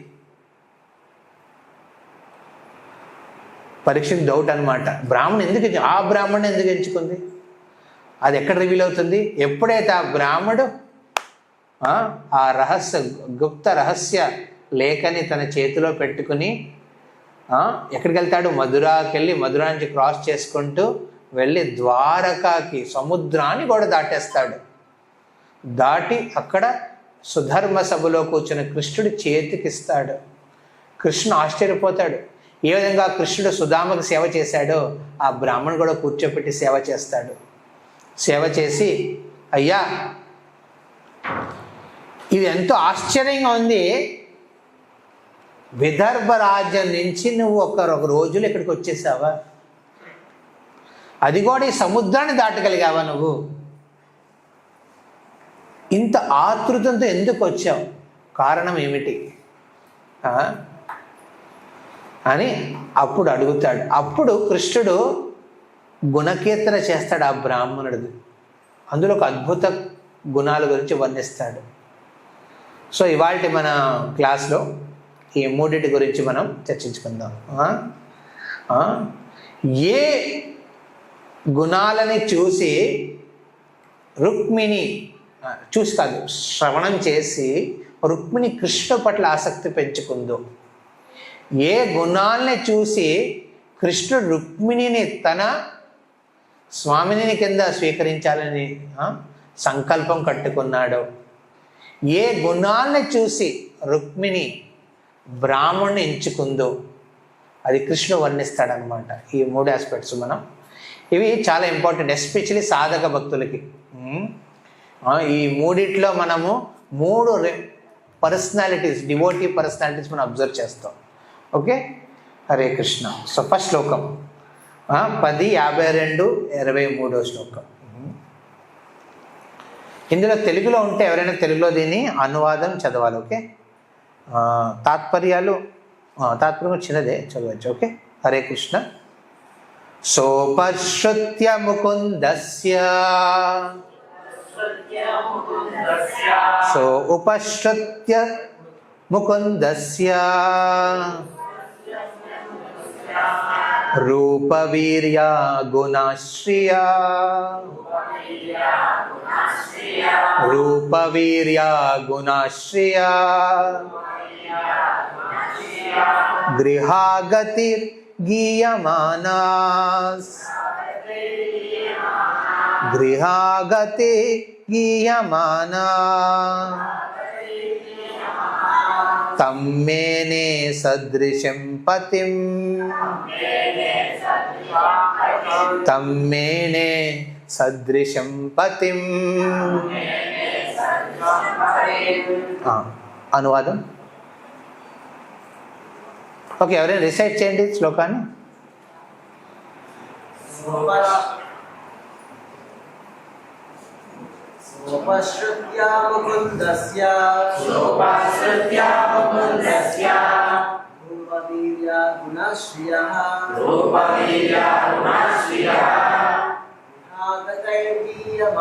పరీక్షకు డౌట్ అనమాట. ఆ బ్రాహ్మణుని ఎందుకు ఎంచుకుంది? అది ఎక్కడ రివీల్ అవుతుంది? ఎప్పుడైతే ఆ బ్రాహ్మడు ఆ గుప్త రహస్య లేఖని తన చేతిలో పెట్టుకుని ఎక్కడికి వెళ్తాడు? మధురాకి వెళ్ళి, మధురా నుంచి క్రాస్ చేసుకుంటూ వెళ్ళి ద్వారకాకి, సముద్రాన్ని కూడా దాటేస్తాడు. దాటి అక్కడ సుధర్మ సభలో కూర్చున్న కృష్ణుడి చేతికిస్తాడు. కృష్ణుడు ఆశ్చర్యపోతాడు. ఏ విధంగా కృష్ణుడు సుధామకు సేవ చేశాడో ఆ బ్రాహ్మణుడు కూడా కూర్చోపెట్టి సేవ చేస్తాడు. సేవ చేసి, అయ్యా ఇది ఎంతో ఆశ్చర్యంగా ఉంది, విదర్భ రాజ్యం నుంచి నువ్వు ఒక రోజులు ఇక్కడికి వచ్చేసావా? అది కూడా ఈ సముద్రాన్ని దాటగలిగావా? నువ్వు ఇంత ఆతృతంతో ఎందుకు వచ్చావు? కారణం ఏమిటి అని అప్పుడు అడుగుతాడు. అప్పుడు కృష్ణుడు గుణకీర్తన చేస్తాడు ఆ బ్రాహ్మణుడిది. అందులో ఒక అద్భుత గుణాల గురించి వర్ణిస్తాడు. సో ఇవాళ మన క్లాస్లో ఈ 3 గురించి మనం చర్చించుకుందాం. ఏ గుణాలని చూసి రుక్మిణి శ్రవణం చేసి రుక్మిణి కృష్ణ పట్ల ఆసక్తి పెంచుకుందో, ఏ గుణాలని చూసి కృష్ణుడు రుక్మిణిని తన స్వామిని కింద స్వీకరించాలని సంకల్పం కట్టుకున్నాడో, ఏ గుణాలని చూసి రుక్మిణి బ్రాహ్మణ్ణి ఎంచుకుందో, అది కృష్ణుడు వర్ణిస్తాడనమాట. ఈ 3 ఆస్పెక్ట్స్ ఇవి చాలా ఇంపార్టెంట్, ఎస్పెషలీ సాధక భక్తులకి. ఈ మూడిట్లో మనము 3 పర్సనాలిటీస్, డివోటీ పర్సనాలిటీస్ మనం అబ్జర్వ్ చేస్తాం. Okay, Hare Krishna. So first శ్లోకం 10, 52, 23 శ్లోకం. ఇందులో తెలుగులో ఉంటే ఎవరైనా తెలుగులో దీన్ని అనువాదం చదవాలి. ఓకే, తాత్పర్యం చిన్నదే, చదవచ్చు. ఓకే, హరే కృష్ణ. సోపశ్రుత్య ముకుందస్య సో ఉపశ్రుత్య ముకుందస్య రూపవీర్యా గుణాశ్రియా రూపవీర్యా గుణాశ్రియా గృహాగతిర్ గీయమానాస్ గృహాగతి గీయమానా తమ్మేనే సదృశం పతిం తమ్మేనే సదృశం పతిం. అనువాదం. ఓకే, ఎవరైనా రిసైట్ చేయండి శ్లోకాన్ని. ఉపశ్రుత్యా ముకుందస్య రూపవీర్యా గుణాశ్రియః గృహాగతైర్గీయమానాః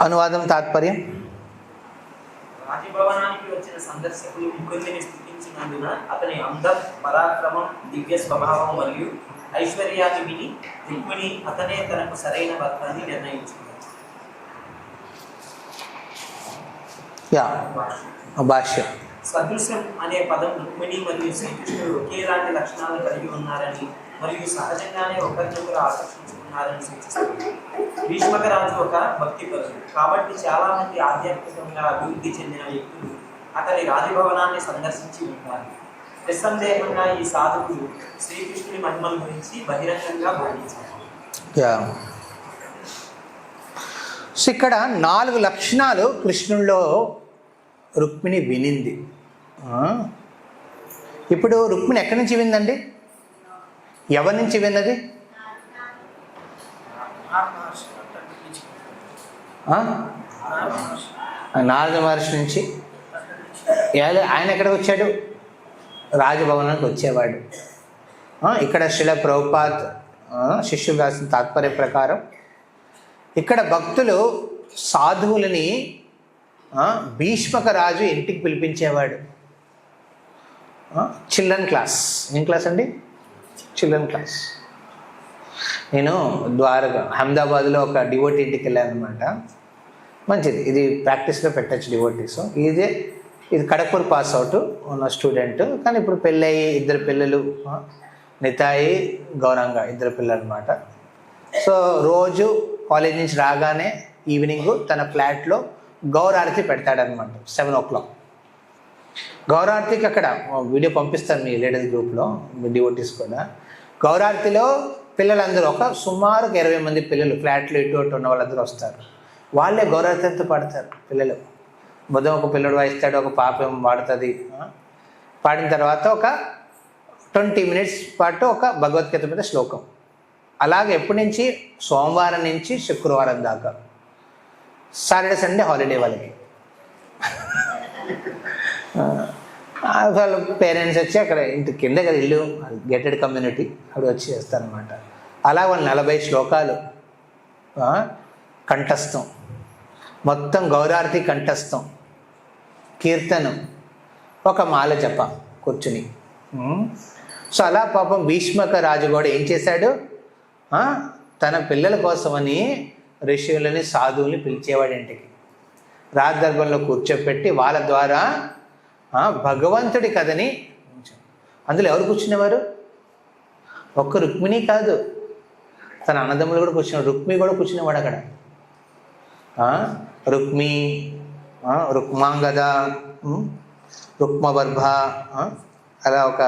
అనువాదం తాత్పర్యం. రాజభవనానికి వచ్చిన సందర్శకులు ముకుందుని స్థుతించినందున అతని అందం, పరాక్రమం, దివ్య స్వభావం మరియు ఐశ్వర్యాన్ని విని రుక్మిణి అతనే తనకు సరైన భర్తని నిర్ణయించుకున్నాడు. భాష్యం. సదృశ్యం అనే పదం రుక్మిణి మరియు శ్రీకృష్ణుడు ఒకేలాంటి లక్షణాలను కలిగి ఉన్నారని మరియు సహజంగానే ఒకరినొకరు ఆకర్షించుకున్నారని సూచిస్తుంది. భీష్మక రాజు ఒక భక్తిపరుడు కాబట్టి చాలా మంది ఆధ్యాత్మికంగా అభివృద్ధి చెందిన వ్యక్తులు అతని రాజభవనాన్ని సందర్శించి ఉంటారు. నిస్సందేహంగా ఈ సాధకుడు శ్రీకృష్ణుని మహిమల గురించి బహిరంగంగా బోధించారు. సో ఇక్కడ 4 లక్షణాలు కృష్ణుల్లో రుక్మిణి వినింది. ఇప్పుడు రుక్మిణి ఎక్కడి నుంచి విందండి? ఎవరి నుంచి విన్నది? నారద మహర్షి నుంచి. ఆయన ఎక్కడికి వచ్చాడు? రాజభవనానికి వచ్చేవాడు. ఇక్కడ శ్రీల ప్రభుపాద్ శిష్యులు రాసిన తాత్పర్య ప్రకారం ఇక్కడ భక్తులు సాధువులని భీష్మక రాజు ఇంటికి పిలిపించేవాడు. Children class. ఏం క్లాస్ అండి? Children class. నేను అహ్మదాబాద్లో ఒక డివోటీ ఇంటికి వెళ్ళాను అనమాట. మంచిది, ఇది ప్రాక్టీస్లో పెట్టచ్చు డివోటీస్. ఇది ఖడగ్పూర్ పాస్ అవుట్ ఉన్న స్టూడెంట్, కానీ ఇప్పుడు పెళ్ళయి 2 పిల్లలు, నితాయి, గౌరంగ 2 పిల్లలు అనమాట. సో రోజు కాలేజ్ నుంచి రాగానే ఈవినింగ్ తన ఫ్లాట్లో గౌరారతి పెడతాడనమాట 7 o'clock. గౌరారతికి అక్కడ వీడియో పంపిస్తాను మీ లేడీస్ గ్రూప్లో, మీ డివోటీస్ కూడా. గౌరారతిలో పిల్లలందరూ సుమారు 20 మంది పిల్లలు ఫ్లాట్లో ఇటు ఉన్న వాళ్ళందరూ వస్తారు. వాళ్ళే గౌరారతి అంతా పాడతారు పిల్లలు. మొదటి ఒక పిల్లడు వాయిస్తాడు, ఒక పాప ఏమో పాడుతుంది. పాడిన తర్వాత ఒక 20 minutes పాటు ఒక భగవద్గీత మీద శ్లోకం. అలాగే ఎప్పటి నుంచి? సోమవారం నుంచి శుక్రవారం దాకా. సాటర్డే సండే హాలిడే వాళ్ళకి. వాళ్ళ పేరెంట్స్ వచ్చి అక్కడ ఇంటి కింద కదా ఇల్లు, గేటెడ్ కమ్యూనిటీ, అక్కడ వచ్చి చేస్తారనమాట. అలా వాళ్ళు 40 శ్లోకాలు కంఠస్థం, మొత్తం గౌరారతి కంఠస్థం, కీర్తనం, ఒక మాల జప కూర్చుని. సో అలా పాపం భీష్మక రాజు కూడా ఏం చేశాడు? తన పిల్లల కోసమని ఋషులని, సాధువుల్ని పిలిచేవాడు ఇంటికి. రాజదర్భంలో కూర్చోపెట్టి వాళ్ళ ద్వారా భగవంతుడి కథని. అందులో ఎవరు కూర్చునేవారు? ఒక్క రుక్మిణి కాదు, తన అన్నదమ్ములు కూడా కూర్చున్నాడు, రుక్మి కూడా కూర్చునేవాడు అక్కడ. రుక్మి, రుక్మాంగద, రుక్మబర్భ, అలా ఒక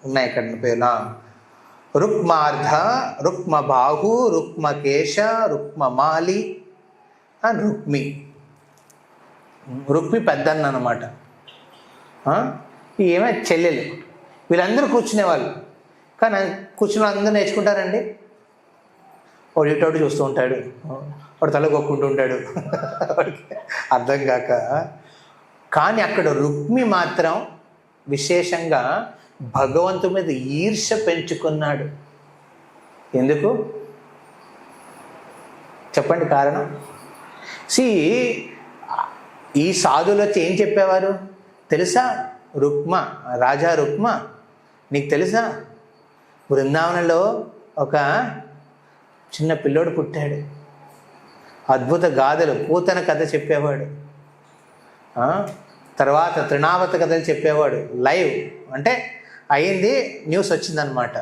ఉన్నాయి ఇక్కడ పేరు. రుక్మార్ధ, రుక్మబాహు, రుక్మకేశ, రుక్మమాలి, రుక్మి. రుక్మి పెద్దన్న అనమాట. ఏమో చెల్లెలు. వీళ్ళందరూ కూర్చునేవాళ్ళు. కానీ కూర్చుని అందరూ నేర్చుకుంటారండి. వాడు ఇటోటి చూస్తూ ఉంటాడు, వాడు తల కొక్కుంటూ ఉంటాడు, అర్థం కాక. కానీ అక్కడ రుక్మి మాత్రం విశేషంగా భగవంతుడి మీద ఈర్ష్య పెంచుకున్నాడు. ఎందుకు చెప్పండి కారణం? ఈ సాధువులు వచ్చి ఏం చెప్పేవారు తెలుసా? రుక్మ, రాజా రుక్మ, నీకు తెలుసా బృందావనంలో ఒక చిన్న పిల్లోడు పుట్టాడు, అద్భుత గాథలు, పూతన కథ చెప్పేవాడు, తర్వాత తృణావత కథలు చెప్పేవాడు. లైవ్ అంటే అయింది, న్యూస్ వచ్చిందనమాట,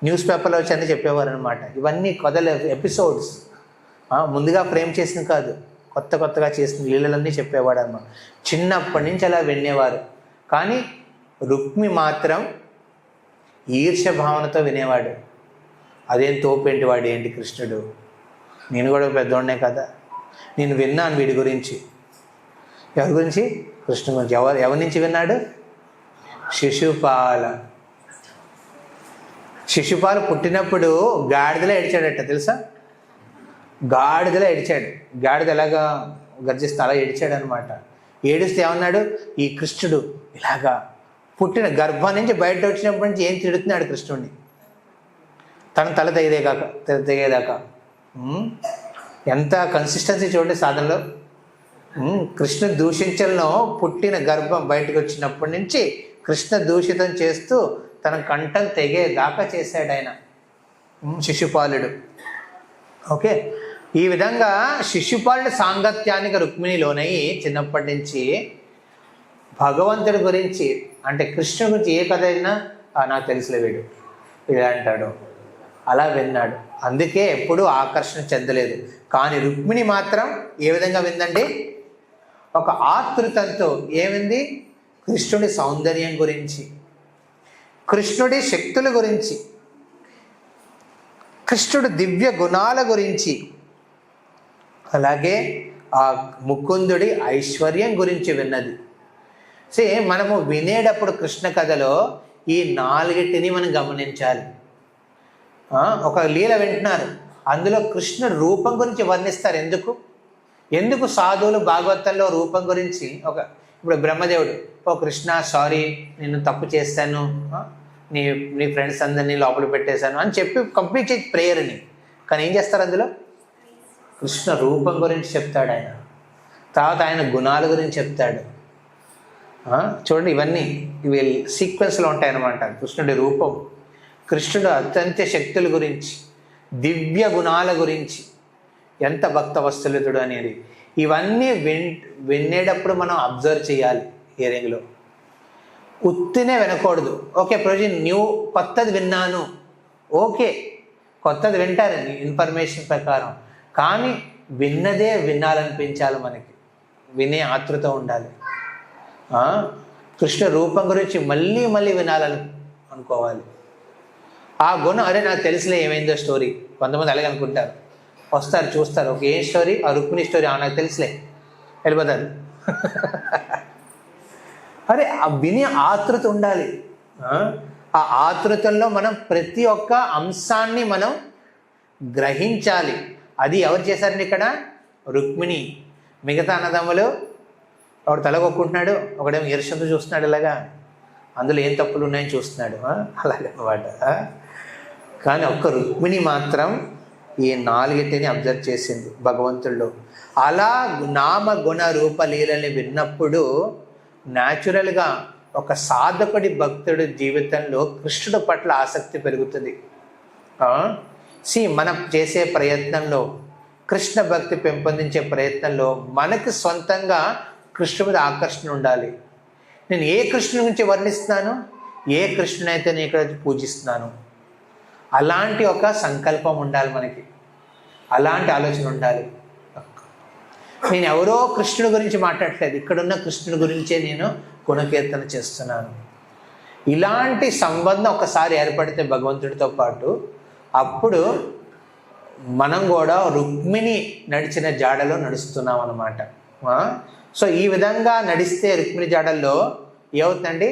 న్యూస్ పేపర్లో వచ్చి అన్నీ చెప్పేవారు అనమాట. ఇవన్నీ కథలు, ఎపిసోడ్స్, ముందుగా ఫ్రేమ్ చేసింది కాదు, కొత్తగా చేసిన లీలలన్నీ చెప్పేవాడు అన్నమాట. చిన్నప్పటి నుంచి అలా వినేవారు. కానీ రుక్మి మాత్రం ఈర్ష్య భావనతో వినేవాడు. అదేం తోపేంటి, వాడు ఏంటి కృష్ణుడు, నేను కూడా పెద్దోడనే కదా, నేను విన్నాను వీడి గురించి. ఎవరి గురించి? కృష్ణుడి గురించి. ఎవరి నుంచి విన్నాడు? శిశుపాల. శిశుపాలు పుట్టినప్పుడు గాడిదలో ఏడిచాడట, తెలుసా? గాడిదలో ఏడిచాడు. గాడిద ఎలాగా గర్జిస్తే అలా ఏడిచాడు అనమాట. ఏడిస్తే ఏమన్నాడు? ఈ కృష్ణుడు ఇలాగా పుట్టిన గర్భం నుంచి బయట వచ్చినప్పటి నుంచి ఏం తిడుతున్నాడు కృష్ణుడిని, తన తల తెగేదాకా. ఎంత కన్సిస్టెన్సీ చూడండి సాధనలో. కృష్ణ దూషించలను పుట్టిన గర్భం బయటకు వచ్చినప్పటి నుంచి కృష్ణ దూషితం చేస్తూ తన కంఠం తెగేదాకా చేశాడు ఆయన, శిశుపాలుడు. ఓకే, ఈ విధంగా శిశుపాలుడి సాంగత్యానికి రుక్మిణి లోనయ్యి చిన్నప్పటి నుంచి భగవంతుడి గురించి, అంటే కృష్ణుడి గురించి ఏ కథ అయినా నాకు తెలుసులే వీడు ఇలా అంటాడు, అలా విన్నాడు. అందుకే ఎప్పుడూ ఆకర్షణ చెందలేదు. కానీ రుక్మిణి మాత్రం ఏ విధంగా విందండి? ఒక ఆతృతంతో ఏమింది? కృష్ణుడి సౌందర్యం గురించి, కృష్ణుడి శక్తుల గురించి, కృష్ణుడి దివ్య గుణాల గురించి, అలాగే ఆ ముకుందుడి ఐశ్వర్యం గురించి విన్నది. మనము వినేటప్పుడు కృష్ణ కథలో ఈ నాలుగిటిని మనం గమనించాలి. ఒక లీల వింటున్నారు, అందులో కృష్ణుడు రూపం గురించి వర్ణిస్తారు. ఎందుకు సాధువులు భాగవతంలో రూపం గురించి ఇప్పుడు బ్రహ్మదేవుడు, ఓ కృష్ణ సారీ నేను తప్పు చేస్తాను, నీ ఫ్రెండ్స్ అందరినీ లోపల పెట్టేశాను అని చెప్పి కంప్లీట్ చేసి ప్రేయర్ని. కానీ ఏం చేస్తారు? అందులో కృష్ణ రూపం గురించి చెప్తాడు ఆయన, తర్వాత ఆయన గుణాల గురించి చెప్తాడు. చూడండి, ఇవి సీక్వెన్స్లో ఉంటాయన్నమాట. కృష్ణుడి రూపం, కృష్ణుడు అత్యంత శక్తుల గురించి, దివ్య గుణాల గురించి, ఎంత భక్త వత్సలుడు అనేది, ఇవన్నీ వినేటప్పుడు మనం అబ్జర్వ్ చేయాలి. హియరింగ్లో ఉత్తినే వినకూడదు. ఓకే ప్రొజీ కొత్తది విన్నాను, ఓకే కొత్తది వింటారండి ఇన్ఫర్మేషన్ ప్రకారం, కానీ విన్నదే వినాలనిపించాలి, మనకి వినే ఆతృత ఉండాలి. కృష్ణ రూపం గురించి మళ్ళీ మళ్ళీ వినాలని అనుకోవాలి. ఆ గుణం, అరే నాకు తెలిసిలే ఏమైందో స్టోరీ, కొంతమంది అలాగే అనుకుంటారు, వస్తారు చూస్తారు, ఒక ఏం స్టోరీ, ఆ రుక్మిణి స్టోరీ, నాకు తెలిసిలే వెళ్ళిపోతారు. అరే ఆ వినే ఆతృత ఉండాలి. ఆ ఆతృతంలో మనం ప్రతి ఒక్క అంశాన్ని మనం గ్రహించాలి. అది ఎవరు చేశారండి ఇక్కడ? రుక్మిణి. మిగతా అన్నదమ్ములు ఒకడు తలగొక్కుంటున్నాడు, ఒకడేమో ఈర్ష్యతో చూస్తున్నాడు, ఇలాగా అందులో ఏం తప్పులు ఉన్నాయని చూస్తున్నాడు, అలాగనమాట. కానీ ఒక్క రుక్మిణి మాత్రం ఈ నాలుగిటిని అబ్జర్వ్ చేసింది భగవంతుల్లో. అలా నామ గుణ రూపలీలని విన్నప్పుడు న్యాచురల్గా ఒక సాధకుడి భక్తుడి జీవితంలో కృష్ణుడి పట్ల ఆసక్తి పెరుగుతుంది. మనం చేసే ప్రయత్నంలో, కృష్ణ భక్తి పెంపొందించే ప్రయత్నంలో మనకి సొంతంగా కృష్ణుడి మీద ఆకర్షణ ఉండాలి. నేను ఏ కృష్ణుడి గురించి వర్ణిస్తున్నాను, ఏ కృష్ణునైతే నేను ఇక్కడ పూజిస్తున్నాను, అలాంటి ఒక సంకల్పం ఉండాలి మనకి, అలాంటి ఆలోచన ఉండాలి. నేను ఎవరో కృష్ణుడి గురించి మాట్లాడట్లేదు, ఇక్కడున్న కృష్ణుడి గురించే నేను గుణకీర్తన చేస్తున్నాను. ఇలాంటి సంబంధం ఒకసారి ఏర్పడితే భగవంతుడితో పాటు, అప్పుడు మనం కూడా రుక్మిణి నడిచిన జాడలో నడుస్తున్నాం అన్నమాట. సో ఈ విధంగా నడిస్తే రుక్మిణి జాడల్లో ఏమవుతుందండి,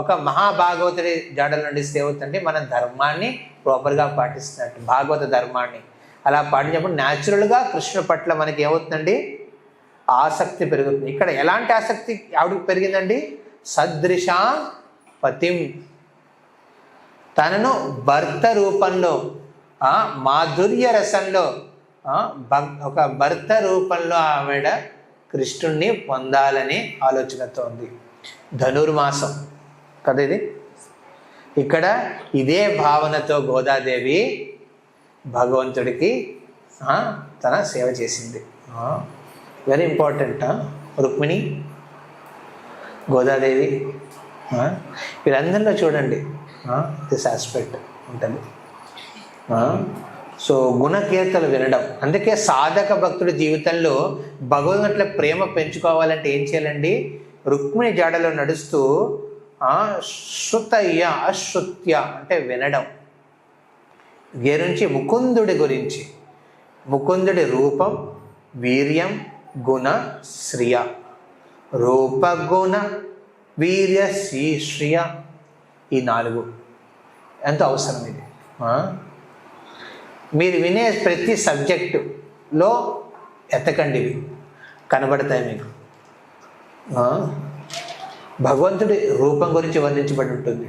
ఒక మహాభాగవతుడి జాడలో నడిస్తే ఏమవుతుందండి, మన ధర్మాన్ని ప్రాపర్గా పాటిస్తున్నట్టు, భాగవత ధర్మాన్ని అలా పాటించినప్పుడు న్యాచురల్గా కృష్ణుడి పట్ల మనకి ఏమవుతుందండి, ఆసక్తి పెరుగుతుంది. ఇక్కడ ఎలాంటి ఆసక్తి ఆవిడకి పెరిగిందండి, సదృశా పతిం, తనను భర్త రూపంలో, మాధుర్య రసంలో, ఒక భర్త రూపంలో ఆవిడ కృష్ణుణ్ణి పొందాలని ఆలోచనతో ఉంది. ధనుర్మాసం కదా ఇది. ఇక్కడ ఇదే భావనతో గోదాదేవి భగవంతుడికి తన సేవ చేసింది. Very important. రుక్మిణి, గోదాదేవి, వీళ్ళందరిలో చూడండి దిస్ ఆస్పెక్ట్ ఉంటుంది. సో గుణకీర్తనలు వినడం, అందుకే సాధక భక్తుడి జీవితంలో భగవంతుల ప్రేమ పెంచుకోవాలంటే ఏం చేయాలండి, రుక్మిణి జాడలో నడుస్తూ శృతయ్య అశ్రుత్య అంటే వినడం, గురించి ముకుందుడి గురించి, ముకుందుడి రూపం, వీర్యం, గుణ, శ్రియ, రూపగుణ వీర్య శ్రీయ, ఈ 4 ఎంతో అవసరం. ఇది మీరు వినే ప్రతి సబ్జెక్టులో ఎతకండి, ఇవి కనబడతాయి మీకు. భగవంతుడి రూపం గురించి వర్ణించబడి ఉంటుంది.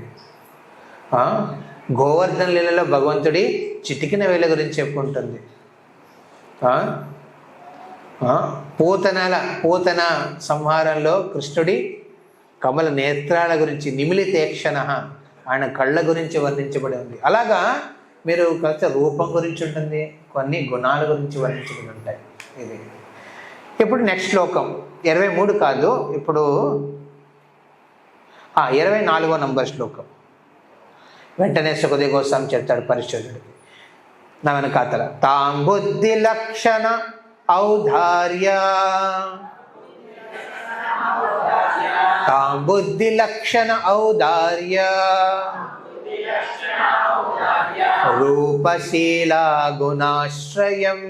గోవర్ధన లీలలో భగవంతుడి చిటికిన వేల గురించి చెప్పుకుంటుంది. పూతన సంహారంలో కృష్ణుడి కమల నేత్రాల గురించి, నిమిలితేక్షణ ఆయన కళ్ళ గురించి వర్ణించబడి ఉంది. అలాగా మీరు కాస్త రూపం గురించి ఉంటుంది, కొన్ని గుణాల గురించి వర్ణించబడి ఉంటాయి. ఇది ఇప్పుడు నెక్స్ట్ శ్లోకం 23 కాదు, ఇప్పుడు 24వ నంబర్ శ్లోకం. వెంటనే సుఖదేవ గోస్వామి చెప్తాడు పరిశోధుడికి, నా వెనకాతల తాం బుద్ధి లక్షణ ఔదార్య, తాం బుద్ధి లక్షణ ఔదార్య, రూపశీలా గుణాశ్రయం,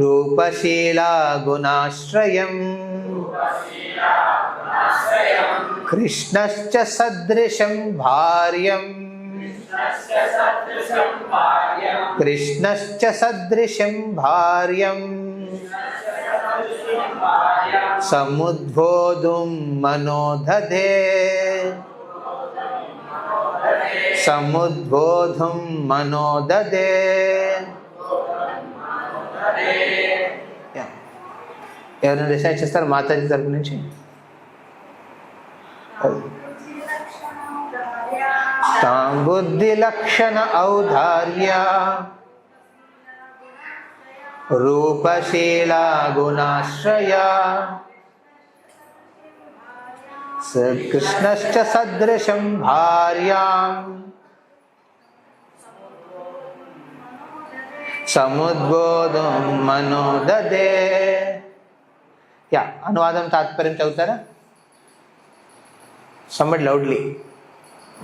రూపశీలా గుణాశ్రయం, కృష్ణశ్చ సదృశం భార్యం, కృష్ణశ్చ సదృశం భార్యం, సముద్బోధుం మనోదధే, సముద్బోధుం మనోదధే. ఎవరైనా డిసైడ్ చేస్తారు మాతాజీ తరపు నుంచి? తాం బుద్ధి లక్షణ ఔదార్య, రూపశీలా గుణాశ్రయ, కృష్ణశ్చ సదృశం భార్యాం, సముద్బోధం మనోదదే. అనువాదం తాత్పర్యం చదువుతారా? Somebody loudly.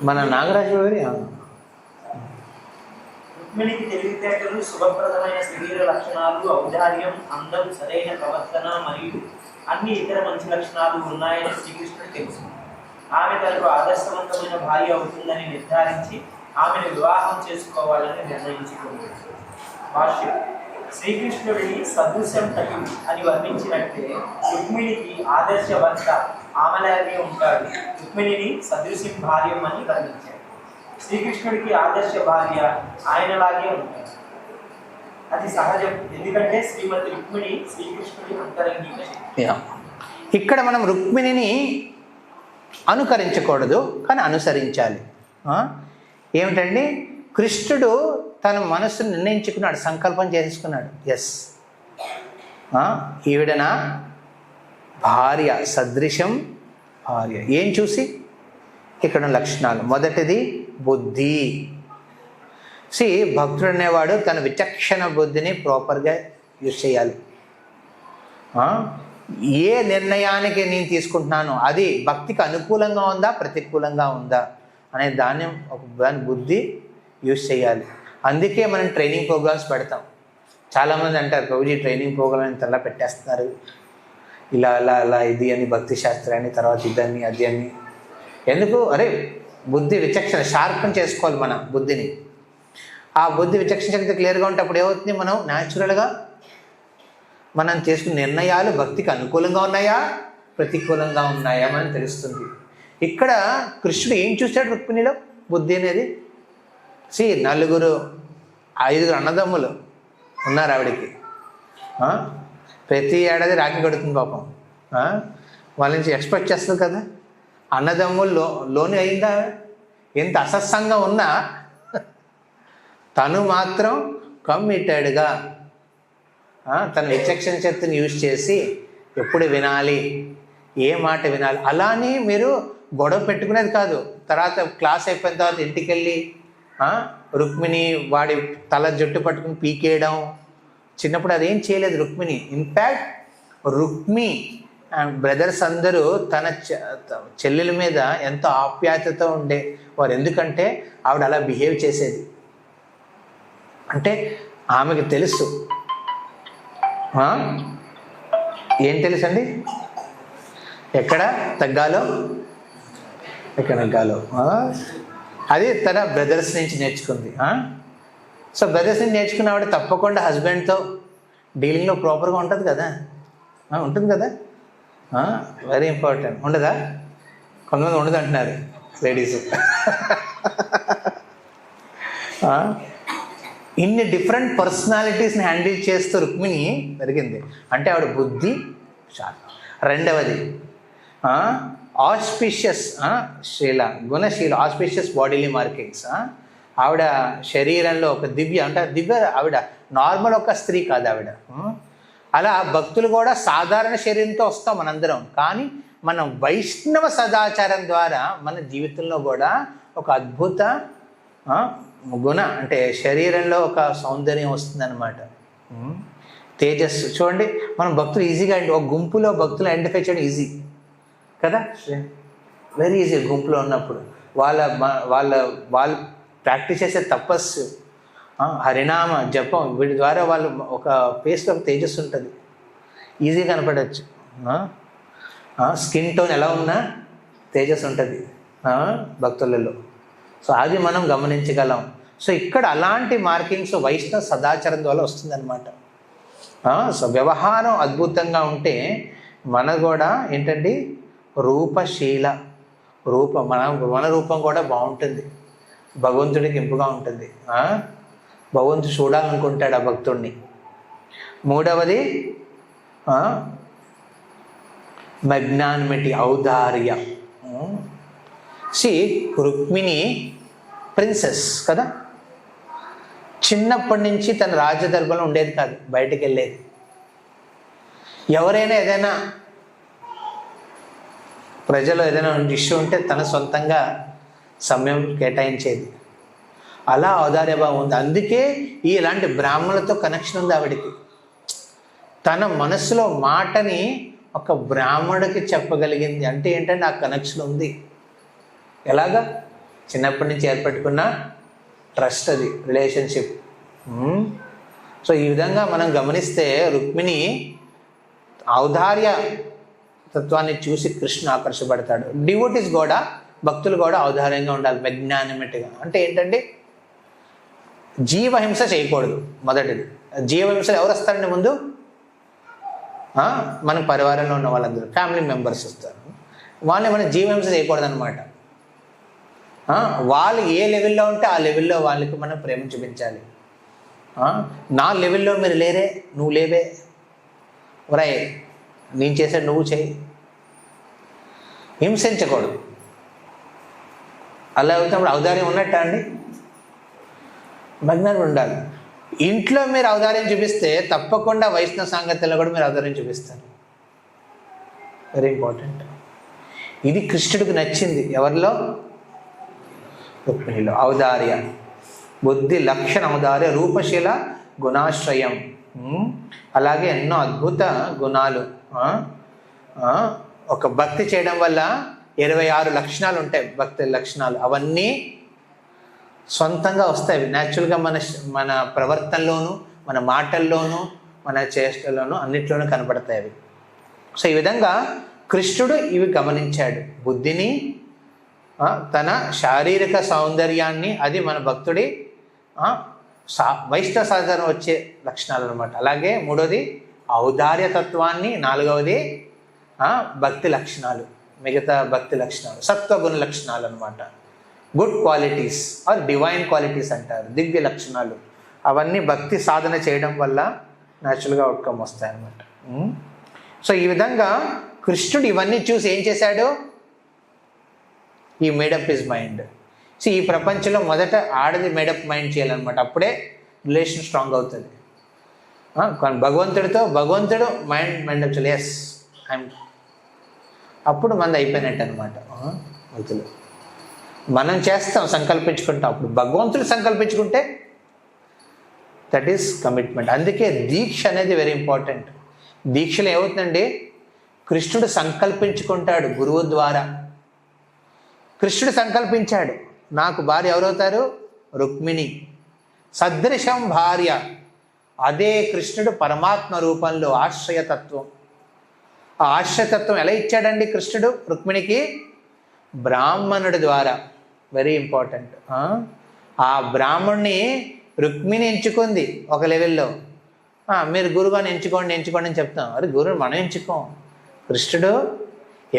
మన నాగరాజు గారి రుక్మిణికి తెలివితేటలు, శుభప్రదమైన శరీర లక్షణాలు, ఔదార్యం, అందం, సరైన ప్రవర్తన మరియు అన్ని ఇతర మంచి లక్షణాలు ఉన్నాయని శ్రీకృష్ణుడు తెలుసు. ఆమె తనకు ఆదర్శవంతమైన భార్య అవుతుందని నిర్ధారించి ఆమెను వివాహం చేసుకోవాలని నిర్ణయించుకుంది. భాష్యం: శ్రీకృష్ణుడిని సదృశం తగిలి అని వర్ణించినట్టే రుక్మిణికి ఆదర్శవంత ఆమెలాగే ఉంటాడు. రుక్మిణిని సదృశం భార్యం అని వర్ణించాడు. శ్రీకృష్ణుడికి ఆదర్శ భార్య ఆయనలాగే ఉంటాడు. అది సహజం, ఎందుకంటే శ్రీమతి రుక్మిణి శ్రీకృష్ణుడి అంతరంగిక శక్తి. ఇక్కడ మనం రుక్మిణిని అనుకరించకూడదు, కానీ అనుసరించాలి. ఏమిటండి, కృష్ణుడు తన మనస్సును నిర్ణయించుకున్నాడు, సంకల్పం చేసుకున్నాడు. ఎస్, ఈవిడ నా భార్య, సదృశం భార్య. ఏం చూసి? ఇక్కడ ఉన్న లక్షణాలు. మొదటిది బుద్ధి. భక్తుడు అనేవాడు తన విచక్షణ బుద్ధిని ప్రాపర్గా యూజ్ చేయాలి. ఏ నిర్ణయానికి నేను తీసుకుంటున్నాను అది భక్తికి అనుకూలంగా ఉందా ప్రతికూలంగా ఉందా అనే దాన్ని దాని బుద్ధి యూజ్ చేయాలి. అందుకే మనం ట్రైనింగ్ ప్రోగ్రామ్స్ పెడతాం. చాలామంది అంటారు ప్రభుజీ ట్రైనింగ్ ప్రోగ్రామ్ ఇంతలా పెట్టేస్తున్నారు, ఇలా అలా అలా ఇది అని భక్తి శాస్త్రాన్ని, తర్వాత ఇదని అది అని. ఎందుకు? అరే బుద్ధి విచక్షణ షార్పన్ చేసుకోవాలి మన బుద్ధిని. ఆ బుద్ధి విచక్షణ శక్తి క్లియర్గా ఉంటే అప్పుడు ఏమవుతుంది, మనం న్యాచురల్గా మనం చేసుకునే నిర్ణయాలు భక్తికి అనుకూలంగా ఉన్నాయా ప్రతికూలంగా ఉన్నాయా అని తెలుస్తుంది. ఇక్కడ కృష్ణుడు ఏం చూశాడు రుక్మిణిలో? బుద్ధి అనేది. నలుగురు 5 అన్నదమ్ములు ఉన్నారు ఆవిడికి. ప్రతి ఏడాది రాఖీ కడుతుంది పాపం. వాళ్ళ నుంచి ఎక్స్పెక్ట్ చేస్తుంది కదా. అన్నదమ్ముల్లో లోని అయిందా? ఎంత అసత్సంగా ఉన్నా తను మాత్రం కమిటెడ్గా తన విచక్షణ శక్తిని యూజ్ చేసి ఎప్పుడు వినాలి, ఏ మాట వినాలి. అలానే మీరు గొడవ పెట్టుకునేది కాదు. తర్వాత క్లాస్ అయిపోయిన తర్వాత ఇంటికి వెళ్ళి రుక్మిణి వాడి తల జుట్టు పట్టుకుని పీకేయడం. చిన్నప్పుడు అదేం చేయలేదు రుక్మిణి. ఇన్ఫ్యాక్ట్ రుక్మి బ్రదర్స్ అందరూ తన చెల్లెల మీద ఎంతో ఆప్యాయతతో ఉండేవారు. ఎందుకంటే ఆవిడ అలా బిహేవ్ చేసేది. అంటే ఆమెకి తెలుసు. ఏం తెలుసు అండి? ఎక్కడ తగ్గాలో ఎక్కడ నెగ్గాలో అది తన బ్రదర్స్ నుంచి నేర్చుకుంది. బ్రదర్స్ నుంచి నేర్చుకున్న ఆవిడ తప్పకుండా హస్బెండ్తో డీలింగ్లో ప్రాపర్గా ఉంటుంది కదా. ఉంటుంది కదా. Very important. ఉండదా? కొంతమంది ఉండదు అంటున్నారు లేడీస్. ఇన్ని డిఫరెంట్ పర్సనాలిటీస్ని హ్యాండిల్ చేస్తూ రుక్మిణి పెరిగింది. అంటే ఆవిడ బుద్ధి చాలా. రెండవది ఆస్పిషియస్ శీల, గుణశీల, ఆస్పిషియస్ బాడీలీ మార్కింగ్స్. ఆవిడ శరీరంలో ఒక దివ్య, అంటే దివ్య ఆవిడ నార్మల్ ఒక స్త్రీ కాదు ఆవిడ. అలా భక్తులు కూడా సాధారణ శరీరంతో వస్తాం మనందరం. కానీ మనం వైష్ణవ సదాచారం ద్వారా మన జీవితంలో కూడా ఒక అద్భుత గుణ, అంటే శరీరంలో ఒక సౌందర్యం వస్తుందన్నమాట. తేజస్సు చూడండి. మనం భక్తులు ఈజీగా ఒక గుంపులో భక్తులు ఐడెంటిఫై చేయడం ఈజీ కదా. Very easy. గుంపులో ఉన్నప్పుడు వాళ్ళు ప్రాక్టీస్ చేసే తపస్సు, హరినామ జపం, వీటి ద్వారా వాళ్ళు ఒక ఫేస్లో ఒక తేజస్సు ఉంటుంది. ఈజీగా కనపడవచ్చు. స్కిన్ టోన్ ఎలా ఉన్నా తేజస్సు ఉంటుంది భక్తులలో. అది మనం గమనించగలం. ఇక్కడ అలాంటి మార్కింగ్స్ వైష్ణవ సదాచారం ద్వారా వస్తుందన్నమాట. వ్యవహారం అద్భుతంగా ఉంటే మన కూడా ఏంటండి రూపశీల, మన రూపం కూడా బాగుంటుంది. భగవంతుడికి ఇంపుగా ఉంటుంది. భగవంతుడు చూడాలనుకుంటాడు ఆ భక్తుడిని. మూడవది మెగ్నానిమిటీ, ఔదార్య. రుక్మిణి ప్రిన్సెస్ కదా. చిన్నప్పటి నుంచి తన రాజదర్బార్లో ఉండేది కాదు, బయటికి వెళ్ళేది. ఎవరైనా ఏదైనా ప్రజలు ఏదైనా ఇష్యూ ఉంటే తన సొంతంగా సమయం కేటాయించేది. అలా ఔదార్యభావం ఉంది. అందుకే ఇలాంటి బ్రాహ్మణులతో కనెక్షన్ ఉంది ఆవిడికి. తన మనసులో మాటని ఒక బ్రాహ్మణుడికి చెప్పగలిగింది. అంటే ఏంటంటే ఆ కనెక్షన్ ఉంది. ఎలాగా? చిన్నప్పటి నుంచి ఏర్పట్టుకున్న ట్రస్ట్, అది రిలేషన్షిప్. ఈ విధంగా మనం గమనిస్తే రుక్మిణి ఔదార్య తత్వాన్ని చూసి కృష్ణ ఆకర్షపడతాడు. డివోటీస్ కూడా, భక్తులు కూడా ఔదార్యంగా ఉండాలి, మెగ్నానిమిటీగా. అంటే ఏంటంటే జీవహింస చేయకూడదు. మొదటిది జీవహింసలు ఎవరు వస్తారండి ముందు? మన పరివారంలో ఉన్న వాళ్ళందరూ, ఫ్యామిలీ మెంబర్స్ వస్తారు. వాళ్ళని మనం జీవహింస చేయకూడదు అనమాట. వాళ్ళు ఏ లెవెల్లో ఉంటే ఆ లెవెల్లో వాళ్ళకి మనం ప్రేమ చూపించాలి. నా లెవెల్లో మీరు లేరే, నువ్వు లేవే, ఒరాయ్ నేను చేసాడు నువ్వు చేయి. హింసించకూడదు. అలా అవుతున్నప్పుడు ఔదార్యం ఉన్నట్ట అండి? మగ్నాన్ని ఉండాలి. ఇంట్లో మీరు ఔదార్యం చూపిస్తే తప్పకుండా వైష్ణవ సాంగత్యంలో కూడా మీరు ఔదార్యం చూపిస్తారు. Very important. ఇది కృష్ణుడికి నచ్చింది. ఎవరిలో? రుక్మిణిలో ఔదార్య, బుద్ధి లక్షణ ఔదార్య, రూపశీల గుణాశ్రయం. అలాగే ఎన్నో అద్భుత గుణాలు. ఒక భక్తి చేయడం వల్ల 26 లక్షణాలు ఉంటాయి, భక్తి లక్షణాలు. అవన్నీ సొంతంగా వస్తాయి న్యాచురల్గా, మన ప్రవర్తనలోను, మన మాటల్లోనూ, మన చేష్టల్లోనూ, అన్నిట్లోనూ కనపడతాయి అవి. సో ఈ విధంగా కృష్ణుడు ఇవి గమనించాడు. బుద్ధిని, తన శారీరక సౌందర్యాన్ని, అది మన భక్తుడి వైష్ణవ సాధన వచ్చే లక్షణాలు అనమాట. అలాగే మూడోది ఔదార్యతత్వాన్ని, నాలుగవది భక్తి లక్షణాలు, మిగతా భక్తి లక్షణాలు, సత్వగుణ లక్షణాలు అనమాట. Good qualities are divine qualities అంటారు, దివ్య లక్షణాలు. అవన్నీ భక్తి సాధన చేయడం వల్ల న్యాచురల్గా అవుట్కమ్ వస్తాయి అన్నమాట. సో ఈ విధంగా కృష్ణుడు ఇవన్నీ చూసి ఏం చేశాడు? ఈ మేడప్ హిజ్ మైండ్. సో ఈ ప్రపంచంలో మొదట ఆడది మేడప్ మైండ్ చేయాలన్నమాట, అప్పుడే రిలేషన్ స్ట్రాంగ్ అవుతుంది. కానీ భగవంతుడు మైండ్ చేయాలి. ఎస్ అప్పుడు మంది అయిపోయినట్టు అనమాట. భక్తులు మనం చేస్తాం, సంకల్పించుకుంటాం. అప్పుడు భగవంతుడు సంకల్పించుకుంటే దట్ ఈస్ కమిట్మెంట్. అందుకే దీక్ష అనేది వెరీ ఇంపార్టెంట్. దీక్షలో ఏమవుతుందండి? కృష్ణుడు సంకల్పించుకుంటాడు గురువు ద్వారా. కృష్ణుడు సంకల్పించాడు, నాకు భార్య ఎవరవుతారు? రుక్మిణి. సదృశం భార్య. అదే కృష్ణుడు పరమాత్మ రూపంలో ఆశ్రయతత్వం. ఆ ఆశ్రయతత్వం ఎలా ఇచ్చాడండి కృష్ణుడు రుక్మిణికి? బ్రాహ్మణుడి ద్వారా. Very important. ఆ బ్రాహ్మణ్ణి రుక్మిణి ఎంచుకుంది ఒక లెవెల్లో. మీరు గురువుని ఎంచుకోండి అని చెప్తాం. అరే గురువుని మనం ఎంచుకోం, కృష్ణుడు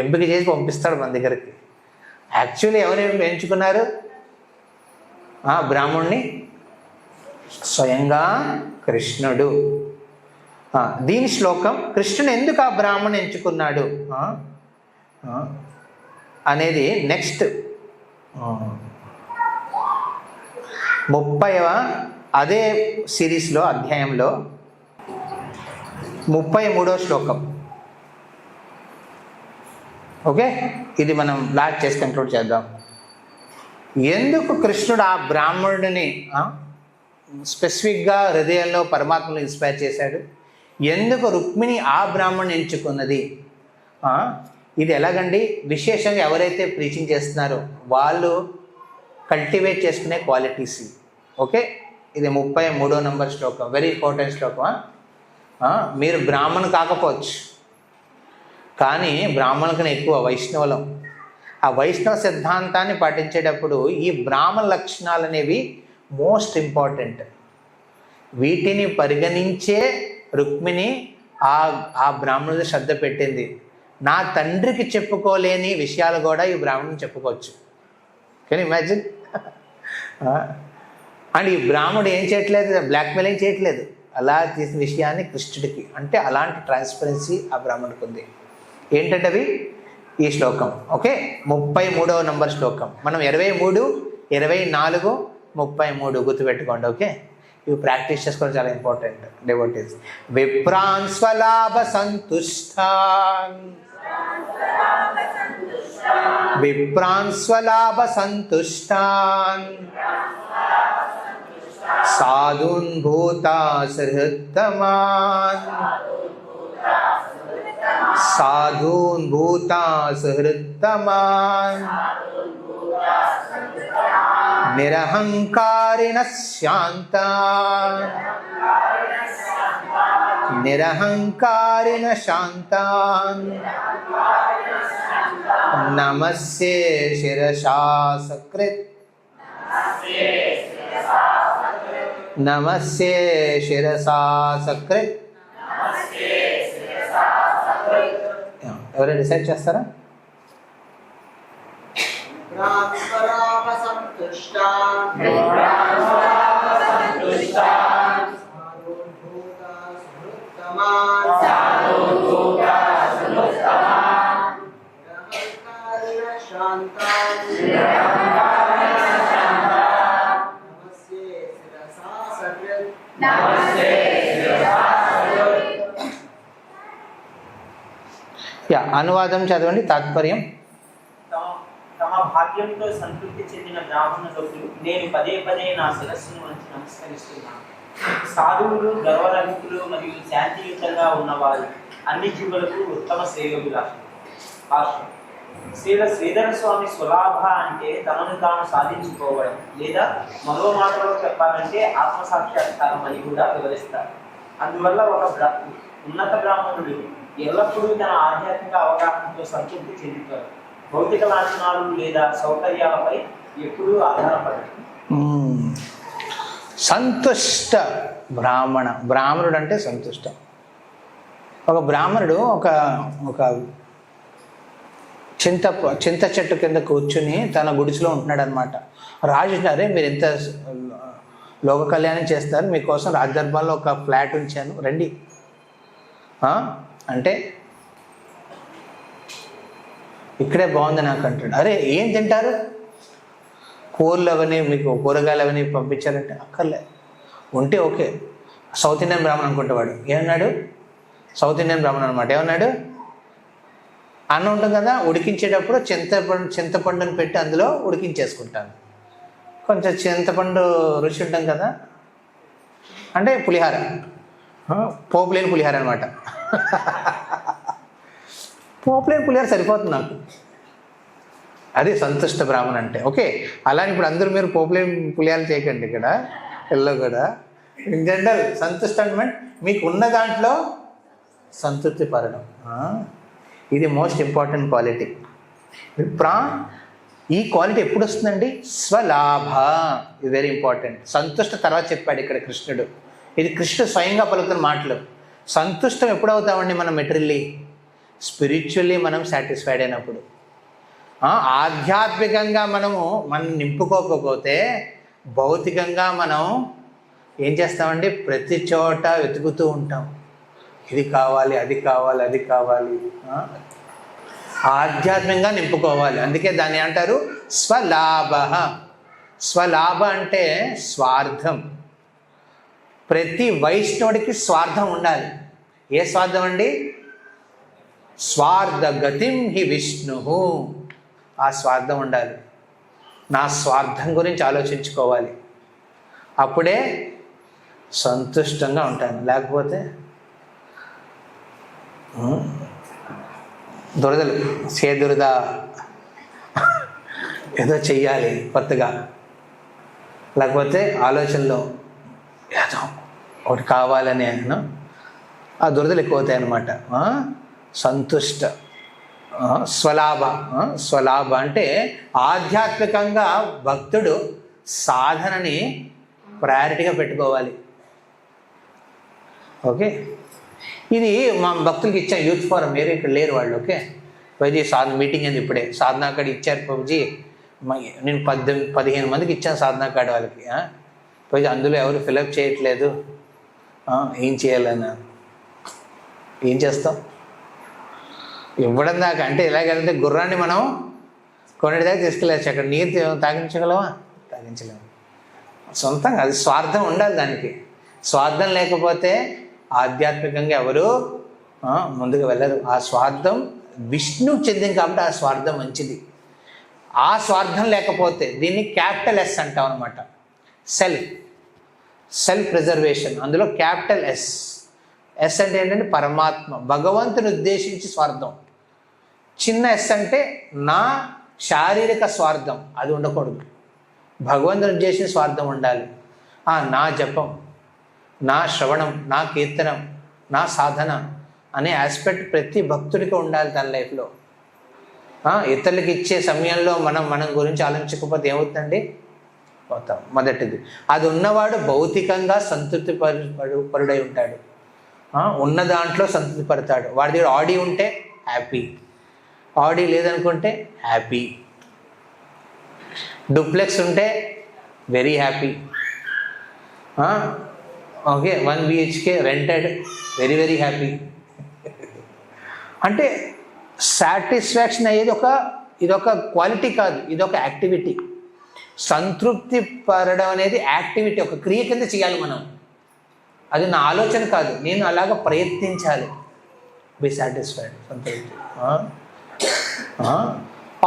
ఎంపిక చేసి పంపిస్తాడు మన దగ్గరికి. యాక్చువల్లీ ఎవరు ఎంచుకున్నారు బ్రాహ్మణ్ణి? స్వయంగా కృష్ణుడు. దీని శ్లోకం కృష్ణుడు ఎందుకు ఆ బ్రాహ్మణ్ ఎంచుకున్నాడు అనేది నెక్స్ట్ 30వ అదే సిరీస్లో అధ్యాయంలో 33వ శ్లోకం. ఓకే, ఇది మనం లాస్ట్ చేసి కంక్లూడ్ చేద్దాం. ఎందుకు కృష్ణుడు ఆ బ్రాహ్మణుడిని స్పెసిఫిక్గా హృదయంలో పరమాత్మను ఇన్స్పైర్ చేశాడు? ఎందుకు రుక్మిణి ఆ బ్రాహ్మణుని ఎంచుకున్నది? ఇది ఎలాగండి? విశేషంగా ఎవరైతే ప్రీచింగ్ చేస్తున్నారో వాళ్ళు కల్టివేట్ చేసుకునే క్వాలిటీస్. ఓకే, ఇది 33వ నంబర్ శ్లోకం, వెరీ ఇంపార్టెంట్ శ్లోకం. మీరు బ్రాహ్మణు కాకపోవచ్చు, కానీ బ్రాహ్మణులకన్నా ఎక్కువ వైష్ణవులం. ఆ వైష్ణవ సిద్ధాంతాన్ని పాటించేటప్పుడు ఈ బ్రాహ్మణ లక్షణాలు అనేవి మోస్ట్ ఇంపార్టెంట్. వీటిని పరిగణించే రుక్మిణి ఆ బ్రాహ్మణుడు శ్రద్ధ పెట్టింది. నా తండ్రికి చెప్పుకోలేని విషయాలు కూడా ఈ బ్రాహ్మణుని చెప్పుకోవచ్చు. Can imagine? అండ్ ఈ బ్రాహ్మణుడు ఏం చేయట్లేదు, బ్లాక్మెయిలింగ్ చేయట్లేదు. అలా చేసిన విషయాన్ని కృష్ణుడికి, అంటే అలాంటి ట్రాన్స్పరెన్సీ ఆ బ్రాహ్మణుడికి ఉంది. ఏంటంటే అవి ఈ శ్లోకం. ఓకే, 33వ నంబర్ శ్లోకం. మనం 23, 24, 33 గుర్తుపెట్టుకోండి. ఓకే, ఇవి ప్రాక్టీస్ చేసుకోవడం చాలా ఇంపార్టెంట్. డివోటీస్ విప్రాన్ స్వలాభ సంతుష్టాన్, విప్రాన్ స్వలాభ సంతుష్టాన్, సాధూన్ భూతా సహృత్తమాన్, సాధూన్ భూతా సహృత్తమాన్, నిరహంకారిణ శాంతాన్, నిరహంకారిణ శాంతాన్, నమస్యే శిరసా సకృత్, నమస్యే శిరసా సకృత్. ఎవరైనా డిసైడ్ చేస్తారా? యా, అనువాదం చదవండి. తాత్పర్యం. తమ భాగ్యంతో సంతృప్తి చెందిన బ్రాహ్మణులకు నేను పదే పదే నా శిరస్సును వంచి నమస్కరిస్తున్నాను. సాధువులు, గర్వరహితులు మరియు శాంతియుతంగా ఉన్నవారు అన్ని జీవులకు ఉత్తమ శ్రేయోభిలాషం. శ్రీధర స్వామి స్వలాభ అంటే తనను తాను సాధించుకోవడం, లేదా మరో మాటలో చెప్పాలంటే ఆత్మసాక్షాత్కారం అని కూడా వివరిస్తారు. అందువల్ల ఒక ఉన్నత బ్రాహ్మణుడు ఎల్లప్పుడూ తన ఆధ్యాత్మిక అవగాహనతో సంతృప్తి చెందుతారు. భౌతిక లాంఛనాలు లేదా సౌకర్యాలపై ఎప్పుడూ ఆధారపడరు. సంతుష్ట బ్రాహ్మణుడు అంటే సంతుష్ట. ఒక బ్రాహ్మణుడు ఒక చింత చెట్టు కింద కూర్చుని తన గుడిసెలో ఉంటున్నాడు అనమాట. రాజు అరే మీరు ఎంత లోక కళ్యాణం చేస్తారు, మీకోసం రాజదర్బార్లో ఒక ఫ్లాట్ ఉంచాను రండి అంటే ఇక్కడే బాగుంది నాకు అంటాడు. అరే ఏం తింటారు, కూరలు అవన్నీ మీకు కూరగాయలు అవన్నీ పంపించారంటే అక్కర్లే ఉంటే ఓకే. సౌత్ ఇండియన్ బ్రాహ్మణ్ అనుకుంటేవాడు ఏమన్నాడు, సౌత్ ఇండియన్ బ్రాహ్మణ్ అనమాట. ఏమన్నాడు, అన్నం ఉంటుంది కదా ఉడికించేటప్పుడు చింతపండుని పెట్టి అందులో ఉడికించేసుకుంటాను. కొంచెం చింతపండు రుచి ఉంటాం కదా అంటే పులిహార, పోపు లేని పులిహార అనమాట. పోపు లేని పులిహార సరిపోతుంది నాకు. అది సంతుష్ట బ్రాహ్మణ్ అంటే. ఓకే, అలానే ఇప్పుడు అందరూ మీరు పోపు లేని పులిహార చేయకండి ఇక్కడ ఎల్లో కూడా. ఇన్ జనరల్ సంతుష్ట అంటే మీకు ఉన్న దాంట్లో సంతృప్తి పడడం. ఇది మోస్ట్ ఇంపార్టెంట్ క్వాలిటీ. ఈ క్వాలిటీ ఎప్పుడు వస్తుందండి, స్వలాభ. ఇది వెరీ ఇంపార్టెంట్. సంతుష్ట తర్వాత చెప్పాడు ఇక్కడ కృష్ణుడు. ఇది కృష్ణుడు స్వయంగా పలుకుతున్న మాటలు. సంతుష్టం ఎప్పుడు అవుతామండి మనం మెటీరియల్లీ, స్పిరిచువల్లీ మనం సాటిస్ఫైడ్ అయినప్పుడు. ఆధ్యాత్మికంగా మనం నింపుకోకపోతే భౌతికంగా మనం ఏం చేస్తామండి, ప్రతి చోట వెతుకుతూ ఉంటాం. ఇది కావాలి, అది కావాలి, అది కావాలి. ఆధ్యాత్మికంగా నింపుకోవాలి. అందుకే దాన్ని అంటారు స్వలాభ. స్వలాభ అంటే స్వార్థం. ప్రతి వైష్ణవుడికి స్వార్థం ఉండాలి. ఏ స్వార్థం అండి, స్వార్థ గతిం హి విష్ణు. ఆ స్వార్థం ఉండాలి. నా స్వార్థం గురించి ఆలోచించుకోవాలి, అప్పుడే సంతుష్టంగా ఉంటాను. లేకపోతే దురదలు దురద ఏదో చెయ్యాలి కొత్తగా, లేకపోతే ఆలోచనలో ఏదో ఒకటి కావాలని ఆ దురదలు ఎక్కువ అవుతాయి అన్నమాట. సంతుష్ట స్వలాభ. స్వలాభ అంటే ఆధ్యాత్మికంగా భక్తుడు సాధనని ప్రయారిటీగా పెట్టుకోవాలి. ఓకే, ఇది మా భక్తులకి ఇచ్చాం యూత్ ఫోరం. వేరే ఇక్కడ లేరు వాళ్ళు. ఓకే, పైజీ సాధన మీటింగ్ అయింది ఇప్పుడే. సాధనా కార్డు ఇచ్చారు పబ్జీ. నేను 15 మందికి ఇచ్చాను సాధనా కార్డు వాళ్ళకి. పైజీ అందులో ఎవరు ఫిలప్ చేయట్లేదు, ఏం చేయాలన్నా ఏం చేస్తాం. ఇవ్వడం దాకా అంటే ఎలాగంటే గుర్రాన్ని మనం కొన్నిటి దాకా తీసుకెళ్ళచ్చు. అక్కడ నీరు తాగించగలవా, తాగించలేము. సొంతంగా అది స్వార్థం ఉండాలి దానికి. స్వార్థం లేకపోతే ఆధ్యాత్మికంగా ఎవరు ముందుకు వెళ్ళరు. ఆ స్వార్థం విష్ణువు చెందింది కాబట్టి ఆ స్వార్థం మంచిది. ఆ స్వార్థం లేకపోతే దీన్ని క్యాపిటల్ ఎస్ అంటాం అనమాట. Self preservation. అందులో క్యాపిటల్ ఎస్. ఎస్ అంటే ఏంటంటే పరమాత్మ, భగవంతుని ఉద్దేశించి స్వార్థం. చిన్న ఎస్ అంటే నా శారీరక స్వార్థం, అది ఉండకూడదు. భగవంతుని ఉద్దేశించి స్వార్థం ఉండాలి. నా జపం, నా శ్రవణం, నా కీర్తనం, నా సాధన అనే ఆస్పెక్ట్ ప్రతి భక్తుడికి ఉండాలి తన లైఫ్లో. ఇతరులకి ఇచ్చే సమయంలో మనం గురించి ఆలోచించకపోతే ఏమవుతుందండి, పోతాం. మొదటిది అది ఉన్నవాడు భౌతికంగా సంతృప్తి పరుడై ఉంటాడు. ఉన్న దాంట్లో సంతృప్తి పడతాడు. వాడి దగ్గర ఆడి ఉంటే హ్యాపీ, ఆడి లేదనుకుంటే హ్యాపీ, డూప్లెక్స్ ఉంటే very happy. Okay, 1 BHK rented very very happy. అంటే సాటిస్ఫాక్షన్ అయ్యేది ఇదొక క్వాలిటీ కాదు, ఇదొక యాక్టివిటీ. సంతృప్తి పడడం అనేది యాక్టివిటీ, ఒక క్రియ కింద చేయాలి మనం. అది నా ఆలోచన కాదు, నేను అలాగ ప్రయత్నించాలి. బి సాటిస్ఫైడ్, సంతృప్తి.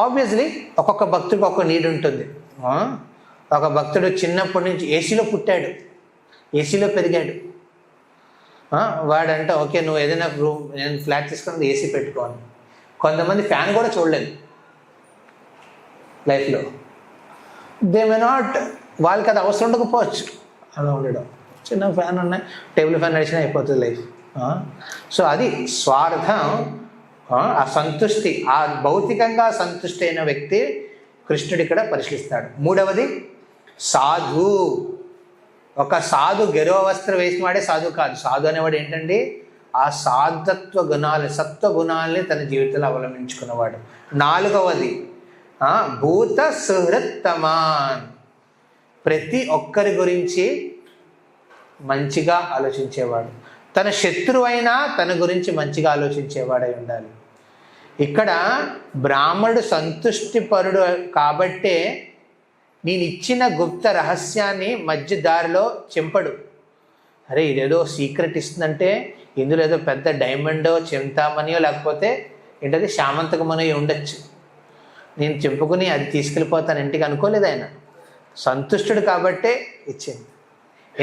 ఆబ్వియస్లీ ఒక్కొక్క భక్తుడికి ఒక్కొక్క నీడ్ ఉంటుంది. ఒక భక్తుడు చిన్నప్పటి నుంచి ఏసీలో పుట్టాడు, ఏసీలో పెరిగాడు. వాడంటే ఓకే నువ్వు ఏదైనా రూమ్ నేను ఫ్లాట్ తీసుకుని ఏసీ పెట్టుకోను. కొంతమంది ఫ్యాన్ కూడా చూడలేదు లైఫ్లో. దే మే నాట్, వాళ్ళకి అది అవసరం ఉండకపోవచ్చు అలా ఉండడం. చిన్న ఫ్యాన్ ఉన్నాయి, టేబుల్ ఫ్యాన్ నడిచినా అయిపోతుంది లైఫ్. సో అది స్వార్థం, ఆ సంతుష్టి, ఆ భౌతికంగా సంతుష్టి అయిన వ్యక్తి కృష్ణుడు ఇక్కడ పరిశీలిస్తాడు. మూడవది సాధు. ఒక సాధు గెరవ వస్త్రం వేసిన వాడే సాధు కాదు. సాధు అనేవాడు ఏంటండి, ఆ సాధత్వ గుణాలు, సత్వ గుణాలని తన జీవితంలో అవలంబించుకున్నవాడు. నాలుగవది భూత సుహృత్తమాన్. ప్రతి ఒక్కరి గురించి మంచిగా ఆలోచించేవాడు. తన శత్రువు అయినా తన గురించి మంచిగా ఆలోచించేవాడై ఉండాలి. ఇక్కడ బ్రాహ్మణుడు సంతుష్టిపరుడు కాబట్టే నేను ఇచ్చిన గుప్త రహస్యాన్ని మధ్య దారిలో చెంపడు. అరే ఇదేదో సీక్రెట్ ఇస్తుందంటే ఇందులో ఏదో పెద్ద డైమండో చింతామణియో లేకపోతే ఏంటది శామంతకమనో ఉండొచ్చు, నేను చెప్పుకుని అది తీసుకెళ్ళిపోతాను ఇంటికి అనుకోలేదు. ఆయన సంతుష్టుడు కాబట్టే ఇచ్చింది,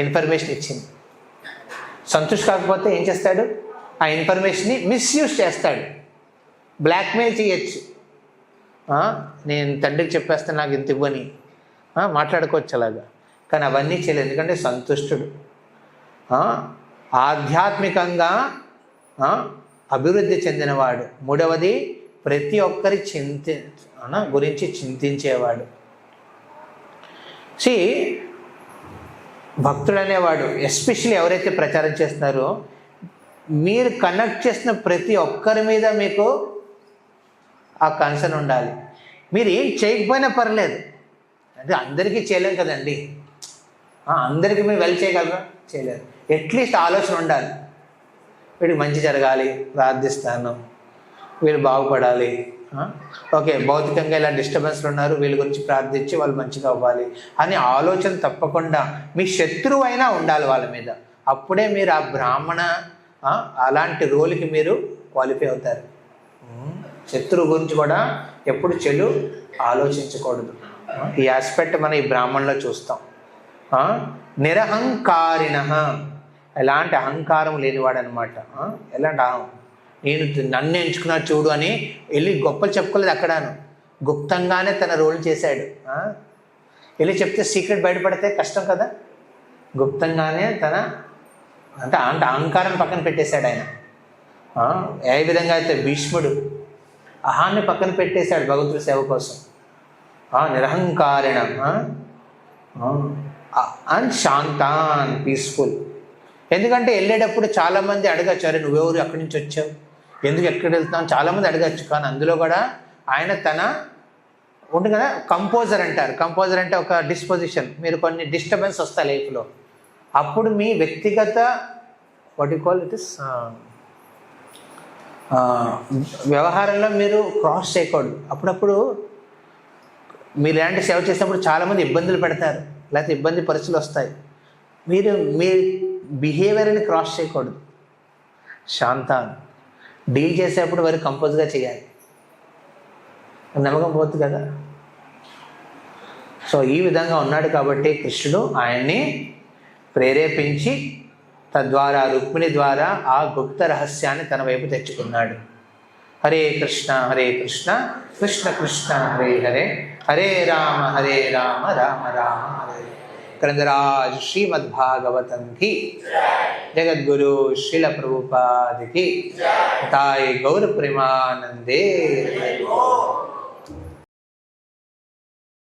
ఇన్ఫర్మేషన్ ఇచ్చింది. సంతుష్టి కాకపోతే ఏం చేస్తాడు, ఆ ఇన్ఫర్మేషన్ని మిస్యూజ్ చేస్తాడు, బ్లాక్మెయిల్ చేయొచ్చు. నేను తండ్రికి చెప్పేస్తాను నాకు ఇంత ఇవ్వని మాట్లాడుకోవచ్చు అలాగా. కానీ అవన్నీ చేయలేదు, ఎందుకంటే సంతుష్టుడు. ఆధ్యాత్మికంగా అభివృద్ధి చెందినవాడు. మూడవది ప్రతి ఒక్కరి గురించి చింతించేవాడు. భక్తుడు అనేవాడు ఎస్పెషల్లీ ఎవరైతే ప్రచారం చేస్తున్నారో మీరు కనెక్ట్ చేసిన ప్రతి ఒక్కరి మీద మీకు ఆ కన్సర్న్ ఉండాలి. మీరు ఏం చేయకపోయినా పర్లేదు, అంటే అందరికీ చేయలేం కదండి, అందరికీ మీరు వెల్ చేయగలరా, చేయలేరు. అట్లీస్ట్ ఆలోచన ఉండాలి, వీడికి మంచి జరగాలి, ప్రార్థిస్తాను, వీళ్ళు బాగుపడాలి. ఓకే భౌతికంగా ఇలా డిస్టర్బెన్స్లు ఉన్నారు, వీళ్ళ గురించి ప్రార్థించి వాళ్ళు మంచిగా అవ్వాలి అని ఆలోచన తప్పకుండా మీ శత్రువు అయినా ఉండాలి వాళ్ళ మీద. అప్పుడే మీరు ఆ బ్రాహ్మణ అలాంటి రోల్కి మీరు క్వాలిఫై అవుతారు. శత్రువు గురించి కూడా ఎప్పుడు చెడు ఆలోచించకూడదు. ఈ ఆస్పెక్ట్ మనం ఈ బ్రాహ్మణంలో చూస్తాం. నిరహంకారిణ, ఎలాంటి అహంకారం లేనివాడు అనమాట. ఎలాంటి నేను నన్ను ఎంచుకున్నా చూడు అని వెళ్ళి గొప్పలు చెప్పుకోలేదు. అక్కడను గుప్తంగానే తన రోల్ చేశాడు. వెళ్ళి చెప్తే సీక్రెట్ బయటపడితే కష్టం కదా, గుప్తంగానే తన అంటే అహంకారం పక్కన పెట్టేశాడు ఆయన. ఏ విధంగా అయితే భీష్ముడు అహాన్ని పక్కన పెట్టేశాడు భగవంతుడి సేవ కోసం. నిరహంకారిణ అండ్ శాంతాన్, పీస్ఫుల్. ఎందుకంటే వెళ్ళేటప్పుడు చాలామంది అడగచ్చు, అరే నువ్వెవరు, ఎక్కడి నుంచి వచ్చావు, ఎందుకు ఎక్కడికి వెళ్తున్నావు చాలామంది అడగచ్చు. కానీ అందులో కూడా ఆయన తన ఉంటుంది కదా, కంపోజర్ అంటారు. కంపోజర్ అంటే ఒక డిస్పోజిషన్, మీరు కొన్ని డిస్టర్బెన్స్ వస్తాయి లైఫ్లో, అప్పుడు మీ వ్యక్తిగత what you call it is వ్యవహారంలో మీరు క్రాస్ చేయకూడదు. అప్పుడప్పుడు మీరు ఇలాంటి సేవ చేసినప్పుడు చాలామంది ఇబ్బందులు పెడతారు, లేకపోతే ఇబ్బంది పరిస్థితులు వస్తాయి. మీరు మీ బిహేవియర్ని క్రాస్ చేయకూడదు. శాంతాన్ని డీల్ చేసేటప్పుడు వారు కంపోజ్గా చేయాలి, నమ్మకం పోతుంది కదా. సో ఈ విధంగా ఉన్నాడు కాబట్టి కృష్ణుడు ఆయన్ని ప్రేరేపించి తద్వారా రుక్మిణి ద్వారా ఆ గుప్త రహస్యాన్ని తన వైపు తెచ్చుకున్నాడు. హరే కృష్ణ కృష్ణ కృష్ణ హరే హరే, హరే రామ రామ రామ హరే. గ్రంథరాజ్ శ్రీమద్భాగవతం की జగద్గురు శ్రీల ప్రభుపాద की ताई गौर प्रेमानंदे।